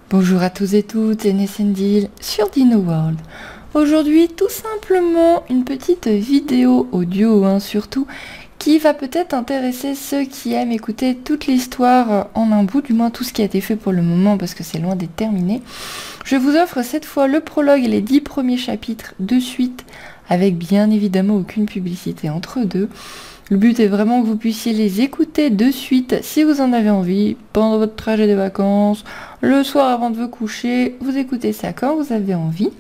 Bonjour à tous et toutes, c'est Nessendil sur Dino World. Aujourd'hui, tout simplement, une petite vidéo audio, surtout, qui va peut-être intéresser ceux qui aiment écouter toute l'histoire en un bout, du moins tout ce qui a été fait pour le moment, parce que c'est loin d'être terminé. Je vous offre cette fois le prologue et les 10 premiers chapitres de suite, avec bien évidemment aucune publicité entre deux. Le but est vraiment que vous puissiez les écouter de suite si vous en avez envie, pendant votre trajet de vacances, le soir avant de vous coucher, vous écoutez ça quand vous avez envie.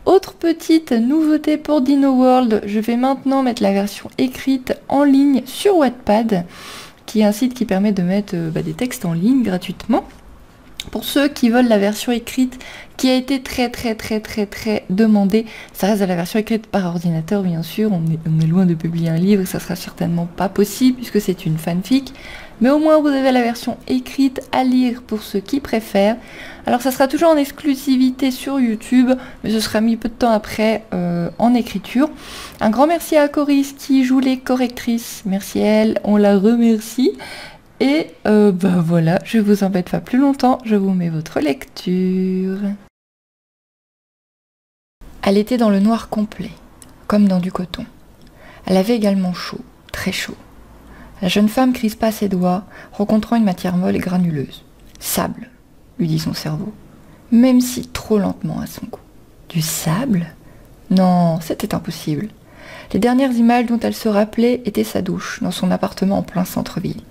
Autre petite nouveauté pour Dino World, je vais maintenant mettre la version écrite en ligne sur Wattpad, qui est un site qui permet de mettre des textes en ligne gratuitement. Pour ceux qui veulent la version écrite, qui a été très demandée, ça reste à la version écrite par ordinateur bien sûr, on est loin de publier un livre, ça sera certainement pas possible puisque c'est une fanfic, mais au moins vous avez la version écrite à lire pour ceux qui préfèrent. Alors ça sera toujours en exclusivité sur YouTube, mais ce sera mis peu de temps après en écriture. Un grand merci à Coris qui joue les correctrices, merci à elle, on la remercie. Et voilà, je vous embête pas plus longtemps, je vous mets votre lecture. Elle était dans le noir complet, comme dans du coton. Elle avait également chaud, très chaud. La jeune femme crispa ses doigts, rencontrant une matière molle et granuleuse. Sable, lui dit son cerveau, même si trop lentement à son goût. Du sable? Non, c'était impossible. Les dernières images dont elle se rappelait étaient sa douche, dans son appartement en plein centre-ville.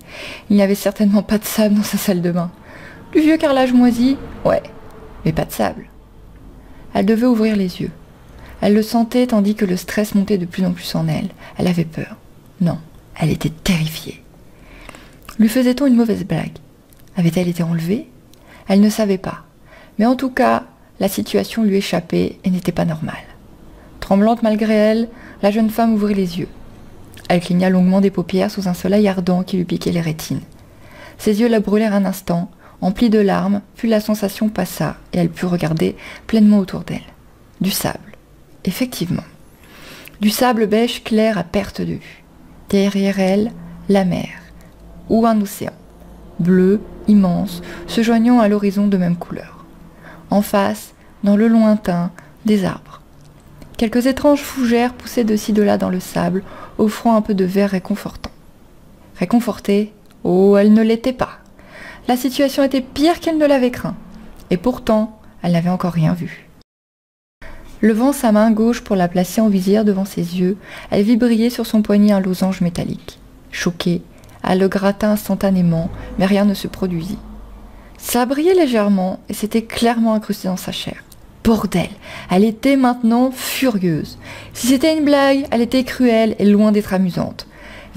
Il n'y avait certainement pas de sable dans sa salle de bain. Du vieux carrelage moisi? Ouais, mais pas de sable. Elle devait ouvrir les yeux. Elle le sentait tandis que le stress montait de plus en plus en elle. Elle avait peur. Non, elle était terrifiée. Lui faisait-on une mauvaise blague? Avait-elle été enlevée? Elle ne savait pas. Mais en tout cas, la situation lui échappait et n'était pas normale. Tremblante malgré elle, la jeune femme ouvrit les yeux. Elle cligna longuement des paupières sous un soleil ardent qui lui piquait les rétines. Ses yeux la brûlèrent un instant, emplis de larmes, puis la sensation passa et elle put regarder pleinement autour d'elle. Du sable, effectivement. Du sable beige clair à perte de vue. Derrière elle, la mer, ou un océan, bleu, immense, se joignant à l'horizon de même couleur. En face, dans le lointain, des arbres. Quelques étranges fougères poussaient de ci de là dans le sable, offrant un peu de vert réconfortant. Réconfortée? Oh, elle ne l'était pas. La situation était pire qu'elle ne l'avait craint. Et pourtant, elle n'avait encore rien vu. Levant sa main gauche pour la placer en visière devant ses yeux, elle vit briller sur son poignet un losange métallique. Choquée, elle le gratta instantanément, mais rien ne se produisit. Ça brillait légèrement et s'était clairement incrusté dans sa chair. Bordel, elle était maintenant furieuse. Si c'était une blague, elle était cruelle et loin d'être amusante.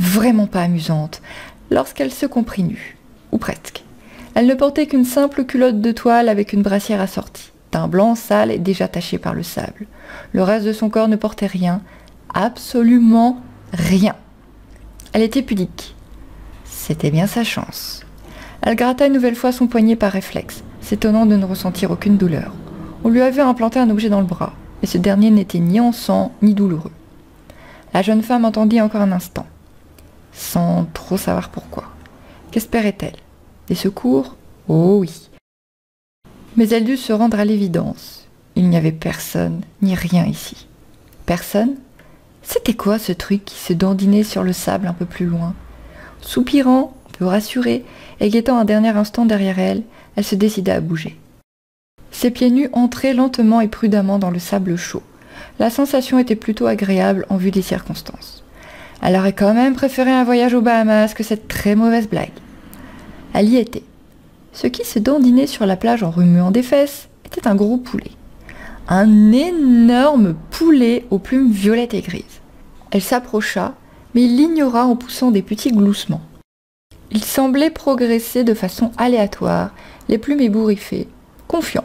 Vraiment pas amusante, lorsqu'elle se comprit nue. Ou presque. Elle ne portait qu'une simple culotte de toile avec une brassière assortie. Teint blanc, sale et déjà taché par le sable. Le reste de son corps ne portait rien. Absolument rien. Elle était pudique. C'était bien sa chance. Elle gratta une nouvelle fois son poignet par réflexe, s'étonnant de ne ressentir aucune douleur. On lui avait implanté un objet dans le bras, et ce dernier n'était ni en sang, ni douloureux. La jeune femme entendit encore un instant, sans trop savoir pourquoi. Qu'espérait-elle? Des secours? Oh oui. Mais elle dut se rendre à l'évidence. Il n'y avait personne, ni rien ici. Personne? C'était quoi ce truc qui se dandinait sur le sable un peu plus loin? Soupirant, un peu rassurée, et guettant un dernier instant derrière elle, elle se décida à bouger. Ses pieds nus entraient lentement et prudemment dans le sable chaud. La sensation était plutôt agréable en vue des circonstances. Elle aurait quand même préféré un voyage aux Bahamas que cette très mauvaise blague. Elle y était. Ce qui se dandinait sur la plage en remuant des fesses était un gros poulet. Un énorme poulet aux plumes violettes et grises. Elle s'approcha, mais il l'ignora en poussant des petits gloussements. Il semblait progresser de façon aléatoire, les plumes ébouriffées, confiant.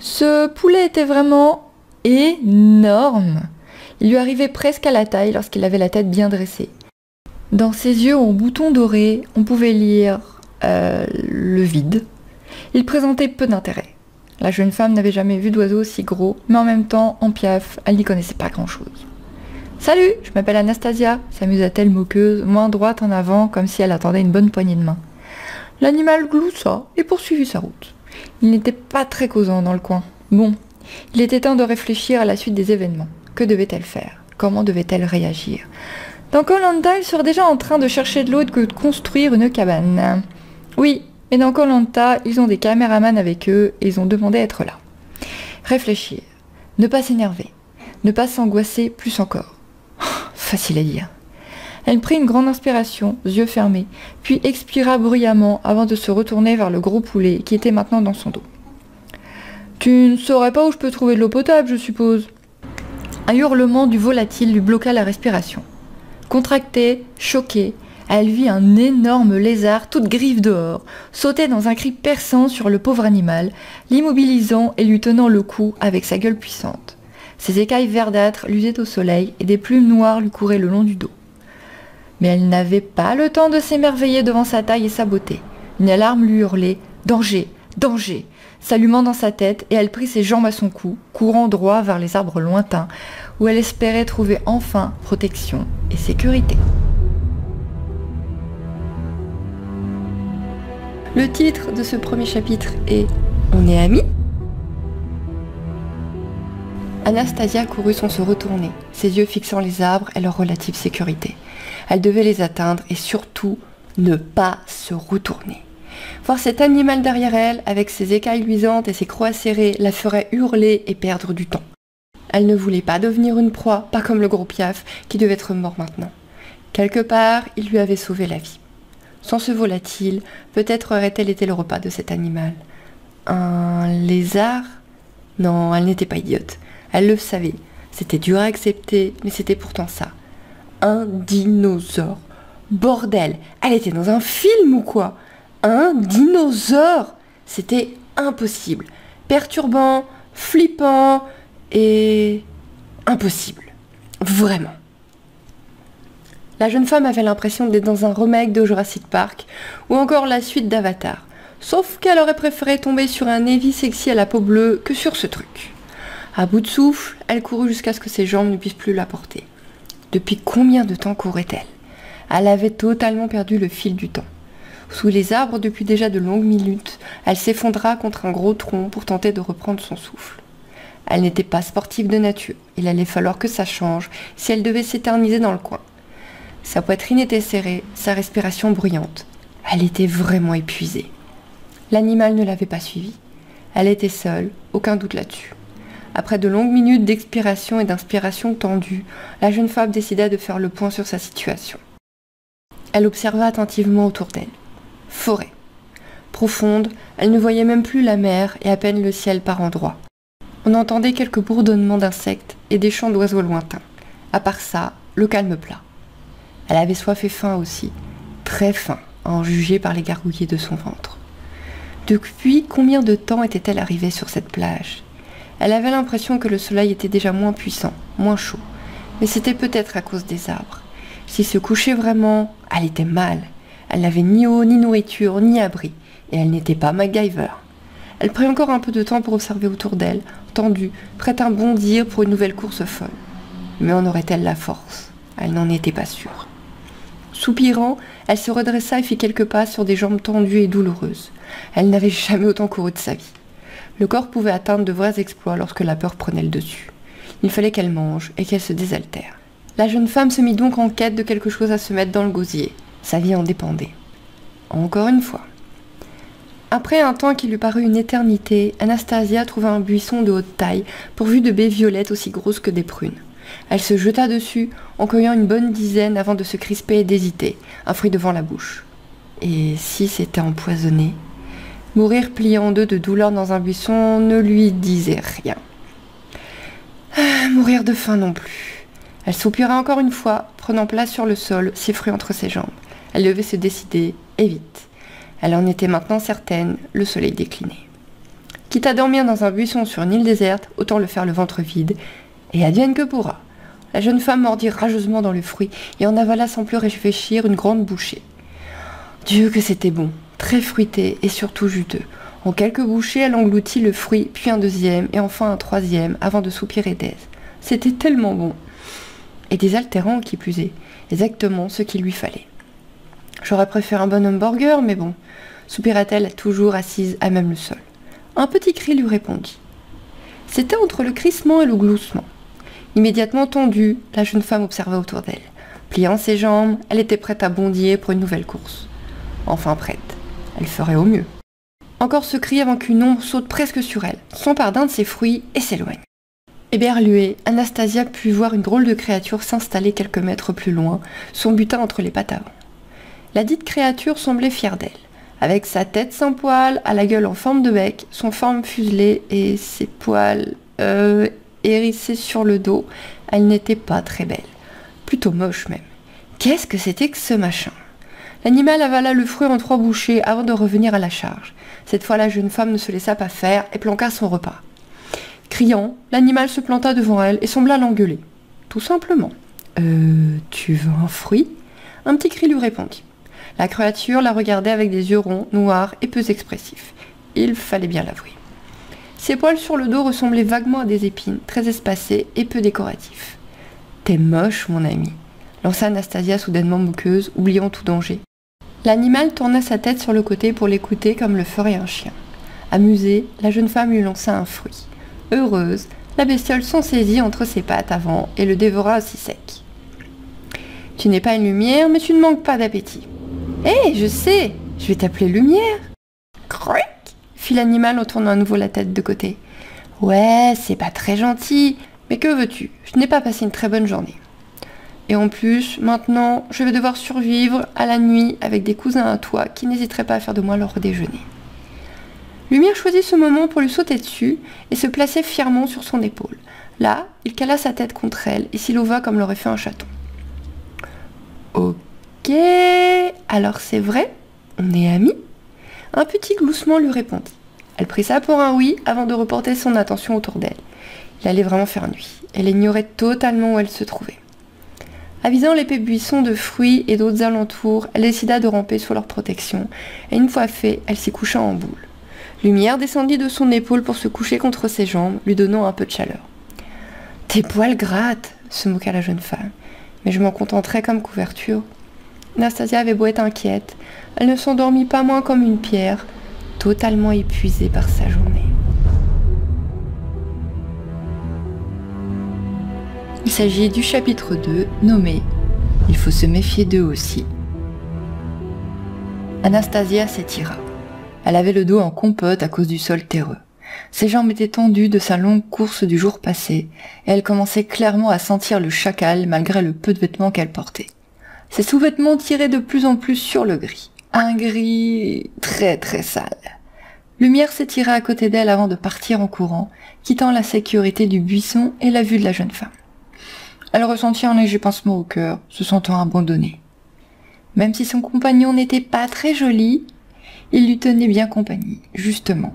Ce poulet était vraiment énorme. Il lui arrivait presque à la taille lorsqu'il avait la tête bien dressée. Dans ses yeux en boutons dorés, on pouvait lire le vide. Il présentait peu d'intérêt. La jeune femme n'avait jamais vu d'oiseau aussi gros, mais en même temps, en piaf, elle n'y connaissait pas grand-chose. « Salut, je m'appelle Anastasia », s'amusa-t-elle moqueuse, main droite en avant, comme si elle attendait une bonne poignée de main. L'animal gloussa et poursuivit sa route. Il n'était pas très causant dans le coin. Bon, il était temps de réfléchir à la suite des événements. Que devait-elle faire? Comment devait-elle réagir? Dans Koh Lanta, ils seraient déjà en train de chercher de l'eau et de construire une cabane. Oui, mais dans Koh Lanta, ils ont des caméramans avec eux et ils ont demandé à être là. Réfléchir, ne pas s'énerver, ne pas s'angoisser plus encore. Facile à dire. Elle prit une grande inspiration, yeux fermés, puis expira bruyamment avant de se retourner vers le gros poulet qui était maintenant dans son dos. « Tu ne saurais pas où je peux trouver de l'eau potable, je suppose ?» Un hurlement du volatile lui bloqua la respiration. Contractée, choquée, elle vit un énorme lézard, toute griffe dehors, sauter dans un cri perçant sur le pauvre animal, l'immobilisant et lui tenant le cou avec sa gueule puissante. Ses écailles verdâtres luisaient au soleil et des plumes noires lui couraient le long du dos. Mais elle n'avait pas le temps de s'émerveiller devant sa taille et sa beauté. Une alarme lui hurlait « Danger! Danger !» s'allumant dans sa tête et elle prit ses jambes à son cou, courant droit vers les arbres lointains, où elle espérait trouver enfin protection et sécurité. Le titre de ce premier chapitre est « On est amis ?» Anastasia courut sans se retourner, ses yeux fixant les arbres et leur relative sécurité. Elle devait les atteindre et surtout ne pas se retourner. Voir cet animal derrière elle, avec ses écailles luisantes et ses crocs serrés, la ferait hurler et perdre du temps. Elle ne voulait pas devenir une proie, pas comme le gros Piaf, qui devait être mort maintenant. Quelque part, il lui avait sauvé la vie. Sans ce volatile, peut-être aurait-elle été le repas de cet animal. Un lézard? Non, elle n'était pas idiote. Elle le savait. C'était dur à accepter, mais c'était pourtant ça. Un dinosaure. Bordel, elle était dans un film ou quoi? Un dinosaure! C'était impossible. Perturbant, flippant et impossible. Vraiment. La jeune femme avait l'impression d'être dans un remake de Jurassic Park ou encore la suite d'Avatar. Sauf qu'elle aurait préféré tomber sur un Evie sexy à la peau bleue que sur ce truc. À bout de souffle, elle courut jusqu'à ce que ses jambes ne puissent plus la porter. Depuis combien de temps courait-elle? Elle avait totalement perdu le fil du temps. Sous les arbres depuis déjà de longues minutes, elle s'effondra contre un gros tronc pour tenter de reprendre son souffle. Elle n'était pas sportive de nature, il allait falloir que ça change si elle devait s'éterniser dans le coin. Sa poitrine était serrée, sa respiration bruyante. Elle était vraiment épuisée. L'animal ne l'avait pas suivie. Elle était seule, aucun doute là-dessus. Après de longues minutes d'expiration et d'inspiration tendue, la jeune femme décida de faire le point sur sa situation. Elle observa attentivement autour d'elle. Forêt. Profonde, elle ne voyait même plus la mer et à peine le ciel par endroits. On entendait quelques bourdonnements d'insectes et des chants d'oiseaux lointains. À part ça, le calme plat. Elle avait soif et faim aussi, très faim, à en juger par les gargouillis de son ventre. Depuis combien de temps était-elle arrivée sur cette plage? Elle avait l'impression que le soleil était déjà moins puissant, moins chaud, mais c'était peut-être à cause des arbres. S'il se couchait vraiment, elle était mal. Elle n'avait ni eau, ni nourriture, ni abri, et elle n'était pas MacGyver. Elle prit encore un peu de temps pour observer autour d'elle, tendue, prête à bondir pour une nouvelle course folle. Mais en aurait-elle la force? Elle n'en était pas sûre. Soupirant, elle se redressa et fit quelques pas sur des jambes tendues et douloureuses. Elle n'avait jamais autant couru de sa vie. Le corps pouvait atteindre de vrais exploits lorsque la peur prenait le dessus. Il fallait qu'elle mange et qu'elle se désaltère. La jeune femme se mit donc en quête de quelque chose à se mettre dans le gosier. Sa vie en dépendait. Encore une fois. Après un temps qui lui parut une éternité, Anastasia trouva un buisson de haute taille, pourvu de baies violettes aussi grosses que des prunes. Elle se jeta dessus, en cueillant une bonne dizaine avant de se crisper et d'hésiter, un fruit devant la bouche. Et si c'était empoisonné? Mourir plié en deux de douleur dans un buisson ne lui disait rien. Mourir de faim non plus. Elle soupira encore une fois, prenant place sur le sol, ses fruits entre ses jambes. Elle devait se décider, et vite. Elle en était maintenant certaine, le soleil déclinait. Quitte à dormir dans un buisson sur une île déserte, autant le faire le ventre vide, et advienne que pourra. La jeune femme mordit rageusement dans le fruit et en avala sans plus réfléchir une grande bouchée. Dieu que c'était bon, très fruité et surtout juteux. En quelques bouchées, elle engloutit le fruit, puis un deuxième et enfin un troisième, avant de soupirer d'aise. C'était tellement bon. Et désaltérant qui plus est, exactement ce qu'il lui fallait. J'aurais préféré un bon hamburger, mais bon, soupira-t-elle toujours assise à même le sol. Un petit cri lui répondit. C'était entre le crissement et le gloussement. Immédiatement tendue, la jeune femme observa autour d'elle. Pliant ses jambes, elle était prête à bondir pour une nouvelle course. Enfin prête, elle ferait au mieux. Encore ce cri avant qu'une ombre saute presque sur elle, s'empare d'un de ses fruits et s'éloigne. Éberluée, Anastasia put voir une drôle de créature s'installer quelques mètres plus loin, son butin entre les pattes avant. La dite créature semblait fière d'elle, avec sa tête sans poils, à la gueule en forme de bec, son forme fuselée et ses poils hérissés sur le dos. Elle n'était pas très belle, plutôt moche même. Qu'est-ce que c'était que ce machin? L'animal avala le fruit en 3 bouchées avant de revenir à la charge. Cette fois, la jeune femme ne se laissa pas faire et planqua son repas. Criant, l'animal se planta devant elle et sembla l'engueuler. Tout simplement. Tu veux un fruit? Un petit cri lui répondit. La créature la regardait avec des yeux ronds, noirs et peu expressifs. Il fallait bien l'avouer. Ses poils sur le dos ressemblaient vaguement à des épines, très espacés et peu décoratifs. « T'es moche, mon ami !» lança Anastasia soudainement moqueuse, oubliant tout danger. L'animal tourna sa tête sur le côté pour l'écouter comme le ferait un chien. Amusée, la jeune femme lui lança un fruit. Heureuse, la bestiole s'en saisit entre ses pattes avant et le dévora aussi sec. « Tu n'es pas une lumière, mais tu ne manques pas d'appétit. »« Hé, je sais, je vais t'appeler Lumière. » Croic, fit l'animal en tournant à nouveau la tête de côté. « Ouais, c'est pas très gentil, mais que veux-tu, je n'ai pas passé une très bonne journée. Et en plus, maintenant, je vais devoir survivre à la nuit avec des cousins à toi qui n'hésiteraient pas à faire de moi leur déjeuner. » Lumière choisit ce moment pour lui sauter dessus et se placer fièrement sur son épaule. Là, il cala sa tête contre elle et s'ilova comme l'aurait fait un chaton. « Ok, alors c'est vrai, on est amis ?» Un petit gloussement lui répondit. Elle prit ça pour un oui avant de reporter son attention autour d'elle. Il allait vraiment faire nuit. Elle ignorait totalement où elle se trouvait. Avisant l'épais buisson de fruits et d'autres alentours, elle décida de ramper sous leur protection, et une fois fait, elle s'y coucha en boule. Lumière descendit de son épaule pour se coucher contre ses jambes, lui donnant un peu de chaleur. « Tes poils grattent !» se moqua la jeune femme. « Mais je m'en contenterai comme couverture. » Anastasia avait beau être inquiète, elle ne s'endormit pas moins comme une pierre, totalement épuisée par sa journée. Il s'agit du chapitre 2, nommé « Il faut se méfier d'eux aussi ». Anastasia s'étira. Elle avait le dos en compote à cause du sol terreux. Ses jambes étaient tendues de sa longue course du jour passé, et elle commençait clairement à sentir le chacal malgré le peu de vêtements qu'elle portait. Ses sous-vêtements tiraient de plus en plus sur le gris. Un gris très très sale. Lumière s'étira à côté d'elle avant de partir en courant, quittant la sécurité du buisson et la vue de la jeune femme. Elle ressentit un léger pincement au cœur, se sentant abandonnée. Même si son compagnon n'était pas très joli, il lui tenait bien compagnie, justement.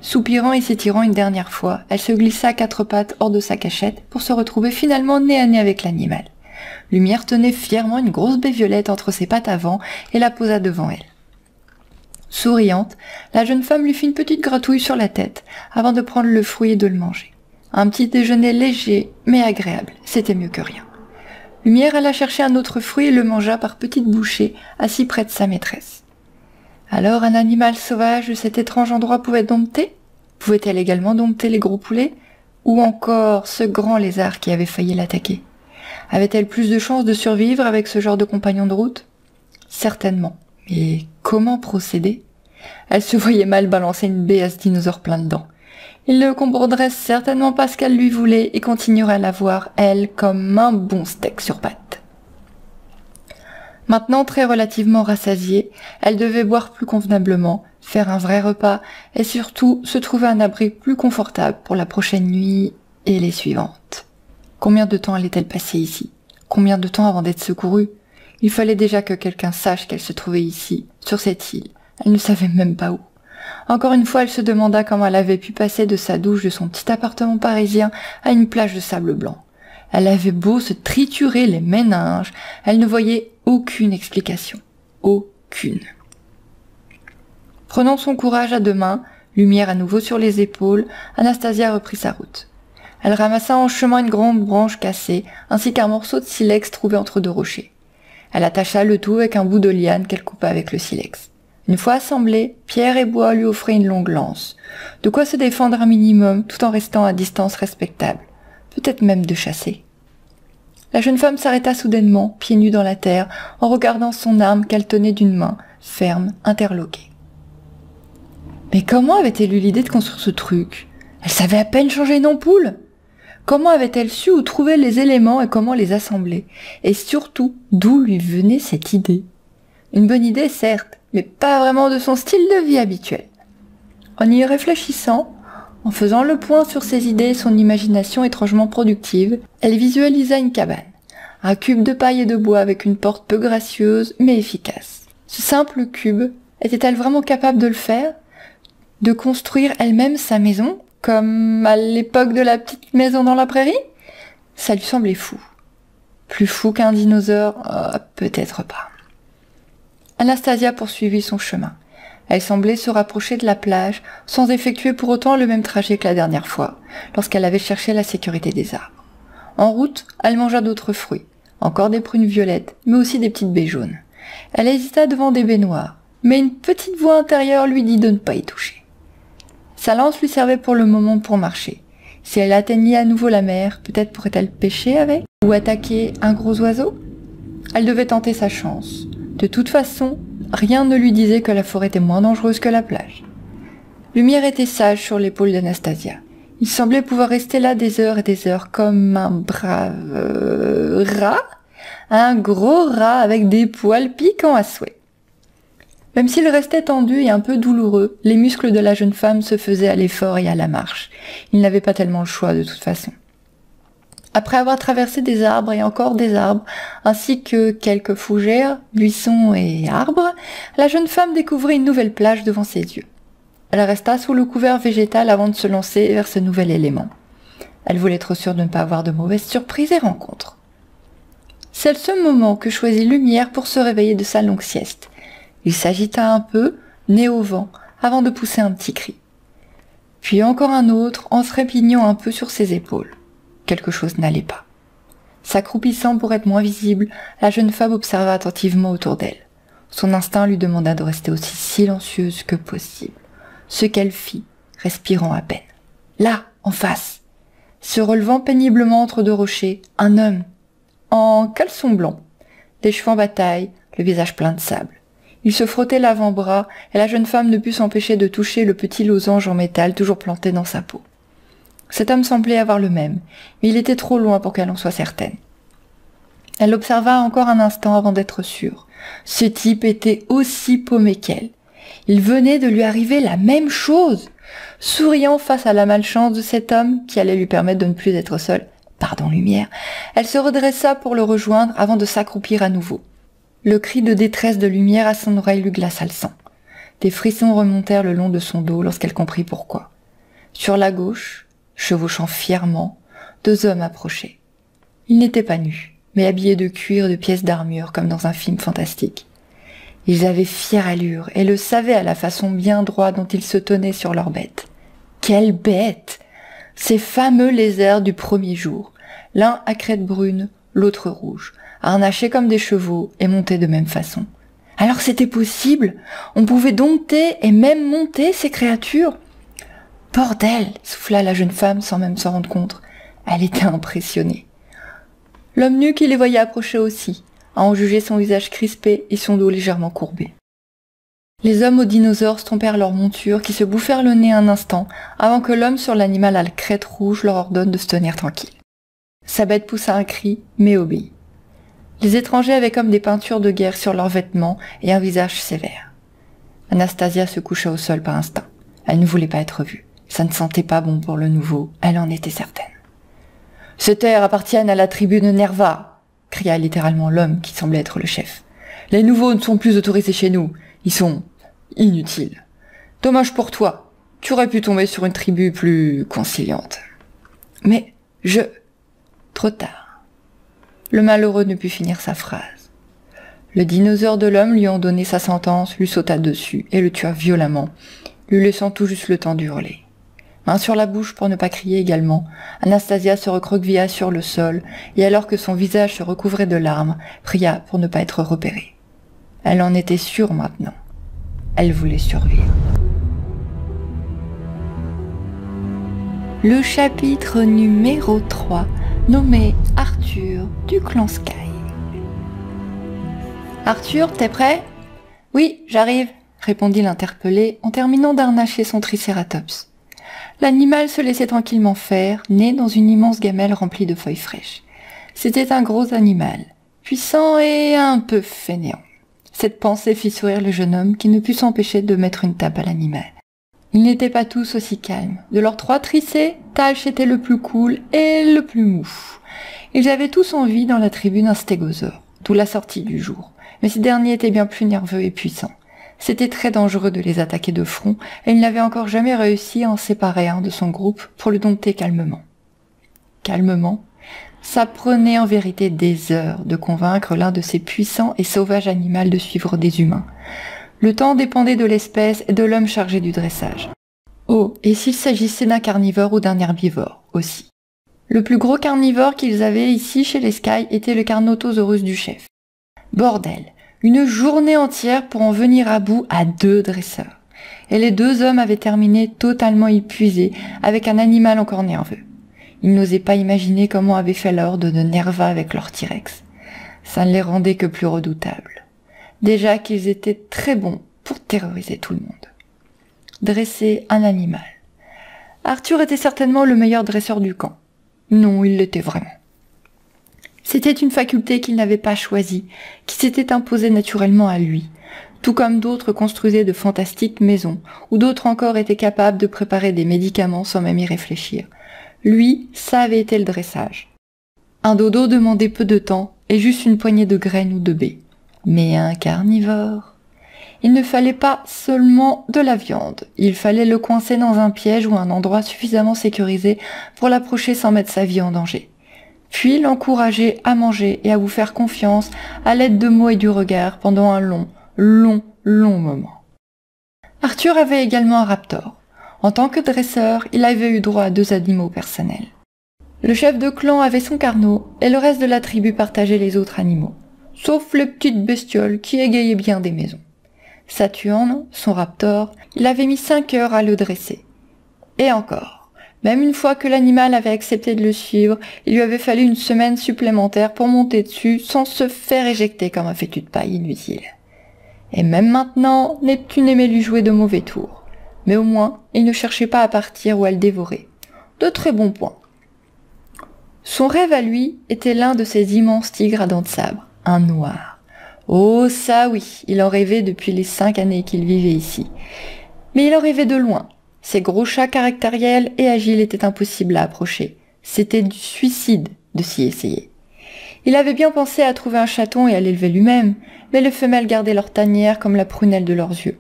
Soupirant et s'étirant une dernière fois, elle se glissa à 4 pattes hors de sa cachette pour se retrouver finalement nez à nez avec l'animal. Lumière tenait fièrement une grosse baie violette entre ses pattes avant et la posa devant elle. Souriante, la jeune femme lui fit une petite gratouille sur la tête avant de prendre le fruit et de le manger. Un petit déjeuner léger mais agréable, c'était mieux que rien. Lumière alla chercher un autre fruit et le mangea par petites bouchées, assis près de sa maîtresse. Alors un animal sauvage de cet étrange endroit pouvait dompter? Pouvait-elle également dompter les gros poulets? Ou encore ce grand lézard qui avait failli l'attaquer? Avait-elle plus de chances de survivre avec ce genre de compagnon de route? Certainement. Mais comment procéder? Elle se voyait mal balancer une baie à ce dinosaure plein de dents. Il ne comprendrait certainement pas ce qu'elle lui voulait et continuerait à la voir, elle, comme un bon steak sur pattes. Maintenant très relativement rassasiée, elle devait boire plus convenablement, faire un vrai repas et surtout se trouver un abri plus confortable pour la prochaine nuit et les suivantes. Combien de temps allait-elle passer ici? Combien de temps avant d'être secourue? Il fallait déjà que quelqu'un sache qu'elle se trouvait ici, sur cette île. Elle ne savait même pas où. Encore une fois, elle se demanda comment elle avait pu passer de sa douche de son petit appartement parisien à une plage de sable blanc. Elle avait beau se triturer les méninges, elle ne voyait aucune explication. Aucune. Prenant son courage à 2 mains, lumière à nouveau sur les épaules, Anastasia reprit sa route. Elle ramassa en chemin une grande branche cassée, ainsi qu'un morceau de silex trouvé entre 2 rochers. Elle attacha le tout avec un bout de liane qu'elle coupa avec le silex. Une fois assemblés, pierre et bois lui offraient une longue lance. De quoi se défendre un minimum tout en restant à distance respectable. Peut-être même de chasser. La jeune femme s'arrêta soudainement, pieds nus dans la terre, en regardant son arme qu'elle tenait d'une main, ferme, interloquée. Mais comment avait-elle eu l'idée de construire ce truc? Elle savait à peine changer une ampoule. Comment avait-elle su où trouver les éléments et comment les assembler? Et surtout, d'où lui venait cette idée? Une bonne idée, certes, mais pas vraiment de son style de vie habituel. En y réfléchissant, en faisant le point sur ses idées et son imagination étrangement productive, elle visualisa une cabane, un cube de paille et de bois avec une porte peu gracieuse mais efficace. Ce simple cube, était-elle vraiment capable de le faire? De construire elle-même sa maison, comme à l'époque de la petite maison dans la prairie? Ça lui semblait fou. Plus fou qu'un dinosaure, peut-être pas. Anastasia poursuivit son chemin. Elle semblait se rapprocher de la plage, sans effectuer pour autant le même trajet que la dernière fois, lorsqu'elle avait cherché la sécurité des arbres. En route, elle mangea d'autres fruits, encore des prunes violettes, mais aussi des petites baies jaunes. Elle hésita devant des baies noires, mais une petite voix intérieure lui dit de ne pas y toucher. Sa lance lui servait pour le moment pour marcher. Si elle atteignait à nouveau la mer, peut-être pourrait-elle pêcher avec, ou attaquer un gros oiseau? Elle devait tenter sa chance. De toute façon, rien ne lui disait que la forêt était moins dangereuse que la plage. Lumière était sage sur l'épaule d'Anastasia. Il semblait pouvoir rester là des heures et des heures comme un brave rat, un gros rat avec des poils piquants à souhait. Même s'il restait tendu et un peu douloureux, les muscles de la jeune femme se faisaient à l'effort et à la marche. Il n'avait pas tellement le choix de toute façon. Après avoir traversé des arbres et encore des arbres, ainsi que quelques fougères, buissons et arbres, la jeune femme découvrit une nouvelle plage devant ses yeux. Elle resta sous le couvert végétal avant de se lancer vers ce nouvel élément. Elle voulait être sûre de ne pas avoir de mauvaises surprises et rencontres. C'est ce moment que choisit Lumière pour se réveiller de sa longue sieste. Il s'agita un peu, nez au vent, avant de pousser un petit cri. Puis encore un autre en se répignant un peu sur ses épaules. Quelque chose n'allait pas. S'accroupissant pour être moins visible, la jeune femme observa attentivement autour d'elle. Son instinct lui demanda de rester aussi silencieuse que possible. Ce qu'elle fit, respirant à peine. Là, en face, se relevant péniblement entre deux rochers, un homme, en caleçon blanc, des cheveux en bataille, le visage plein de sable. Il se frottait l'avant-bras et la jeune femme ne put s'empêcher de toucher le petit losange en métal toujours planté dans sa peau. Cet homme semblait avoir le même, mais il était trop loin pour qu'elle en soit certaine. Elle l'observa encore un instant avant d'être sûre. Ce type était aussi paumé qu'elle. Il venait de lui arriver la même chose. Souriant face à la malchance de cet homme qui allait lui permettre de ne plus être seule, pardon Lumière, elle se redressa pour le rejoindre avant de s'accroupir à nouveau. Le cri de détresse de Lumière à son oreille lui glaça le sang. Des frissons remontèrent le long de son dos lorsqu'elle comprit pourquoi. Sur la gauche, chevauchant fièrement, deux hommes approchaient. Ils n'étaient pas nus, mais habillés de cuir et de pièces d'armure comme dans un film fantastique. Ils avaient fière allure et le savaient à la façon bien droite dont ils se tenaient sur leur bête. Quelle bête! Ces fameux lézards du premier jour, l'un à crête brune, l'autre rouge, harnachés comme des chevaux et montés de même façon. Alors c'était possible, on pouvait dompter et même monter ces créatures. Bordel, souffla la jeune femme sans même s'en rendre compte. Elle était impressionnée. L'homme nu qui les voyait approcher aussi, à en juger son visage crispé et son dos légèrement courbé. Les hommes aux dinosaures stompèrent leurs montures qui se bouffèrent le nez un instant avant que l'homme sur l'animal à la crête rouge leur ordonne de se tenir tranquille. Sa bête poussa un cri, mais obéit. Les étrangers avaient comme des peintures de guerre sur leurs vêtements et un visage sévère. Anastasia se coucha au sol par instinct. Elle ne voulait pas être vue. Ça ne sentait pas bon pour le nouveau, elle en était certaine. « Ces terres appartiennent à la tribu de Nerva !» cria littéralement l'homme qui semblait être le chef. « Les nouveaux ne sont plus autorisés chez nous. Ils sont inutiles. Dommage pour toi. Tu aurais pu tomber sur une tribu plus conciliante. » Mais Trop tard. Le malheureux ne put finir sa phrase. Le dinosaure de l'homme lui en donnait sa sentence, lui sauta dessus et le tua violemment, lui laissant tout juste le temps d'hurler. Main sur la bouche pour ne pas crier également, Anastasia se recroquevilla sur le sol et alors que son visage se recouvrait de larmes, pria pour ne pas être repérée. Elle en était sûre maintenant. elle voulait survivre. Le chapitre numéro 3, nommé Arthur du clan Sky. Arthur, t'es prêt ? Oui, j'arrive, répondit l'interpellé en terminant d'harnacher son tricératops. L'animal se laissait tranquillement faire, né dans une immense gamelle remplie de feuilles fraîches. C'était un gros animal, puissant et un peu fainéant. Cette pensée fit sourire le jeune homme qui ne put s'empêcher de mettre une tape à l'animal. Ils n'étaient pas tous aussi calmes. De leurs 3 tricés, Talch était le plus cool et le plus mou. Ils avaient tous envie dans la tribu d'un stégosaure, d'où la sortie du jour. Mais ces derniers étaient bien plus nerveux et puissants. C'était très dangereux de les attaquer de front, et il n'avait encore jamais réussi à en séparer un de son groupe pour le dompter calmement. Calmement, ça prenait en vérité des heures de convaincre l'un de ces puissants et sauvages animaux de suivre des humains. Le temps dépendait de l'espèce et de l'homme chargé du dressage. Oh, et s'il s'agissait d'un carnivore ou d'un herbivore aussi. Le plus gros carnivore qu'ils avaient ici chez les Sky était le Carnotaurus du chef. Bordel, une journée entière pour en venir à bout à 2 dresseurs. Et les 2 hommes avaient terminé totalement épuisés, avec un animal encore nerveux. Ils n'osaient pas imaginer comment avait fait l'ordre de Nerva avec leur T-Rex. Ça ne les rendait que plus redoutables. Déjà qu'ils étaient très bons pour terroriser tout le monde. Dresser un animal. Arthur était certainement le meilleur dresseur du camp. Non, il l'était vraiment. C'était une faculté qu'il n'avait pas choisie, qui s'était imposée naturellement à lui, tout comme d'autres construisaient de fantastiques maisons, ou d'autres encore étaient capables de préparer des médicaments sans même y réfléchir. Lui, ça avait été le dressage. Un dodo demandait peu de temps et juste une poignée de graines ou de baies. Mais un carnivore, il ne fallait pas seulement de la viande, il fallait le coincer dans un piège ou un endroit suffisamment sécurisé pour l'approcher sans mettre sa vie en danger. Puis l'encourager à manger et à vous faire confiance à l'aide de mots et du regard pendant un long moment. Arthur avait également un raptor. En tant que dresseur, il avait eu droit à 2 animaux personnels. Le chef de clan avait son carnot et le reste de la tribu partageait les autres animaux. Sauf les petites bestioles qui égayaient bien des maisons. Saturne, son raptor, il avait mis 5 heures à le dresser. Et encore, même une fois que l'animal avait accepté de le suivre, il lui avait fallu une semaine supplémentaire pour monter dessus sans se faire éjecter comme un fétu de paille inutile. Et même maintenant, Neptune aimait lui jouer de mauvais tours. Mais au moins, il ne cherchait pas à partir ou à le dévorer. De très bons points. Son rêve à lui était l'un de ces immenses tigres à dents de sabre. Un noir. Oh ça oui, il en rêvait depuis les 5 années qu'il vivait ici. Mais il en rêvait de loin. Ces gros chats caractériels et agiles étaient impossibles à approcher. C'était du suicide de s'y essayer. Il avait bien pensé à trouver un chaton et à l'élever lui-même, mais les femelles gardaient leur tanière comme la prunelle de leurs yeux.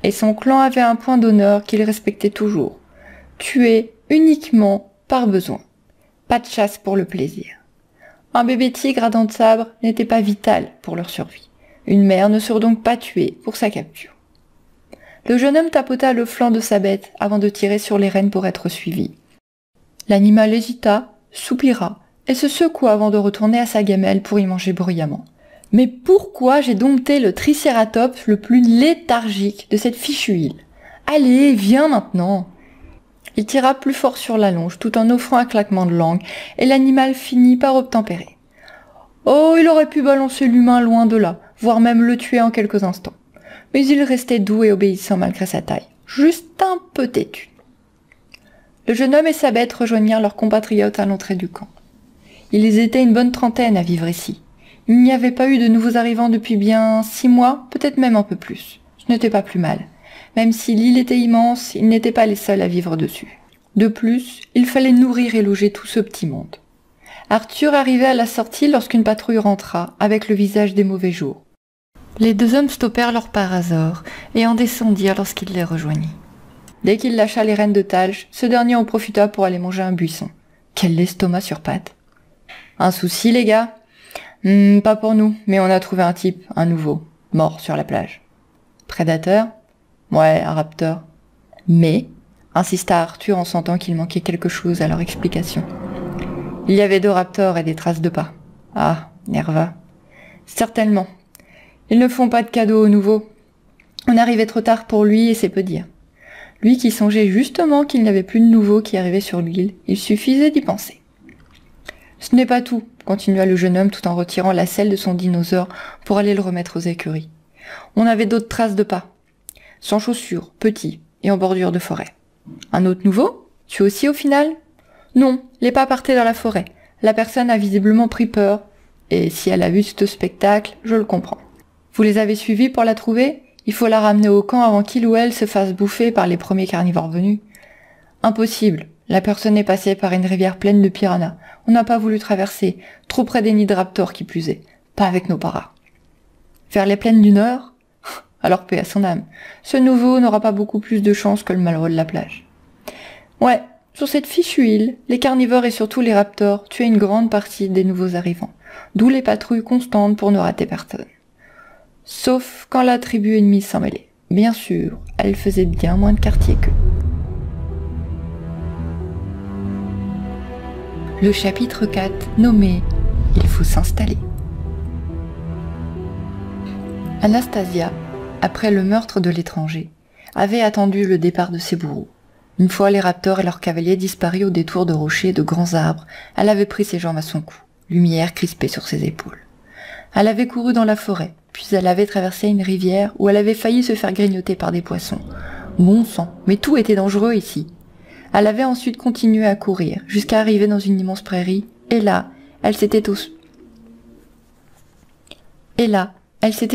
Et son clan avait un point d'honneur qu'il respectait toujours. Tuer uniquement par besoin. Pas de chasse pour le plaisir. Un bébé tigre à dents de sabre n'était pas vital pour leur survie. Une mère ne serait donc pas tuée pour sa capture. Le jeune homme tapota le flanc de sa bête avant de tirer sur les rênes pour être suivi. L'animal hésita, soupira et se secoua avant de retourner à sa gamelle pour y manger bruyamment. Mais pourquoi j'ai dompté le tricératops le plus léthargique de cette fichue île ? Allez, viens maintenant ! Il tira plus fort sur la longe, tout en offrant un claquement de langue, et l'animal finit par obtempérer. Oh, il aurait pu balancer l'humain loin de là, voire même le tuer en quelques instants. Mais il restait doux et obéissant malgré sa taille, juste un peu têtu. Le jeune homme et sa bête rejoignirent leurs compatriotes à l'entrée du camp. Ils étaient une bonne trentaine à vivre ici. Il n'y avait pas eu de nouveaux arrivants depuis bien 6 mois, peut-être même un peu plus. Ce n'était pas plus mal. Même si l'île était immense, ils n'étaient pas les seuls à vivre dessus. De plus, il fallait nourrir et loger tout ce petit monde. Arthur arrivait à la sortie lorsqu'une patrouille rentra, avec le visage des mauvais jours. Les 2 hommes stoppèrent leur parasaure et en descendirent lorsqu'il les rejoignit. Dès qu'il lâcha les rênes de Talch, ce dernier en profita pour aller manger un buisson. Quel estomac sur pattes. Un souci, les gars ? Pas pour nous, mais on a trouvé un type, un nouveau, mort sur la plage. Prédateur ? Ouais, un raptor. Mais, insista Arthur en sentant qu'il manquait quelque chose à leur explication. Il y avait 2 raptors et des traces de pas. Ah, Nerva. Certainement. Ils ne font pas de cadeaux aux nouveaux. On arrivait trop tard pour lui et c'est peu dire. Lui qui songeait justement qu'il n'y avait plus de nouveaux qui arrivaient sur l'île, il suffisait d'y penser. Ce n'est pas tout, continua le jeune homme tout en retirant la selle de son dinosaure pour aller le remettre aux écuries. On avait d'autres traces de pas. Sans chaussures, petits et en bordure de forêt. Un autre nouveau? Tu aussi au final? Non, les pas partaient dans la forêt. La personne a visiblement pris peur. Et si elle a vu ce spectacle, je le comprends. Vous les avez suivis pour la trouver? Il faut la ramener au camp avant qu'il ou elle se fasse bouffer par les premiers carnivores venus. Impossible. La personne est passée par une rivière pleine de piranhas. On n'a pas voulu traverser, trop près des nids de raptors qui plus est. Pas avec nos paras. Vers les plaines du Nord? Alors paix à son âme. Ce nouveau n'aura pas beaucoup plus de chance que le malheureux de la plage. Ouais, sur cette fichue île, les carnivores et surtout les raptors tuaient une grande partie des nouveaux arrivants. D'où les patrouilles constantes pour ne rater personne. Sauf quand la tribu ennemie s'en mêlait. Bien sûr, elle faisait bien moins de quartier qu'eux. Le chapitre 4, nommé « Il faut s'installer ». Anastasia, après le meurtre de l'étranger, avait attendu le départ de ses bourreaux. Une fois les raptors et leurs cavaliers disparus au détour de rochers et de grands arbres, elle avait pris ses jambes à son cou, lumière crispée sur ses épaules. Elle avait couru dans la forêt, puis elle avait traversé une rivière où elle avait failli se faire grignoter par des poissons. Bon sang, mais tout était dangereux ici. Elle avait ensuite continué à courir, jusqu'à arriver dans une immense prairie, et là, elle s'était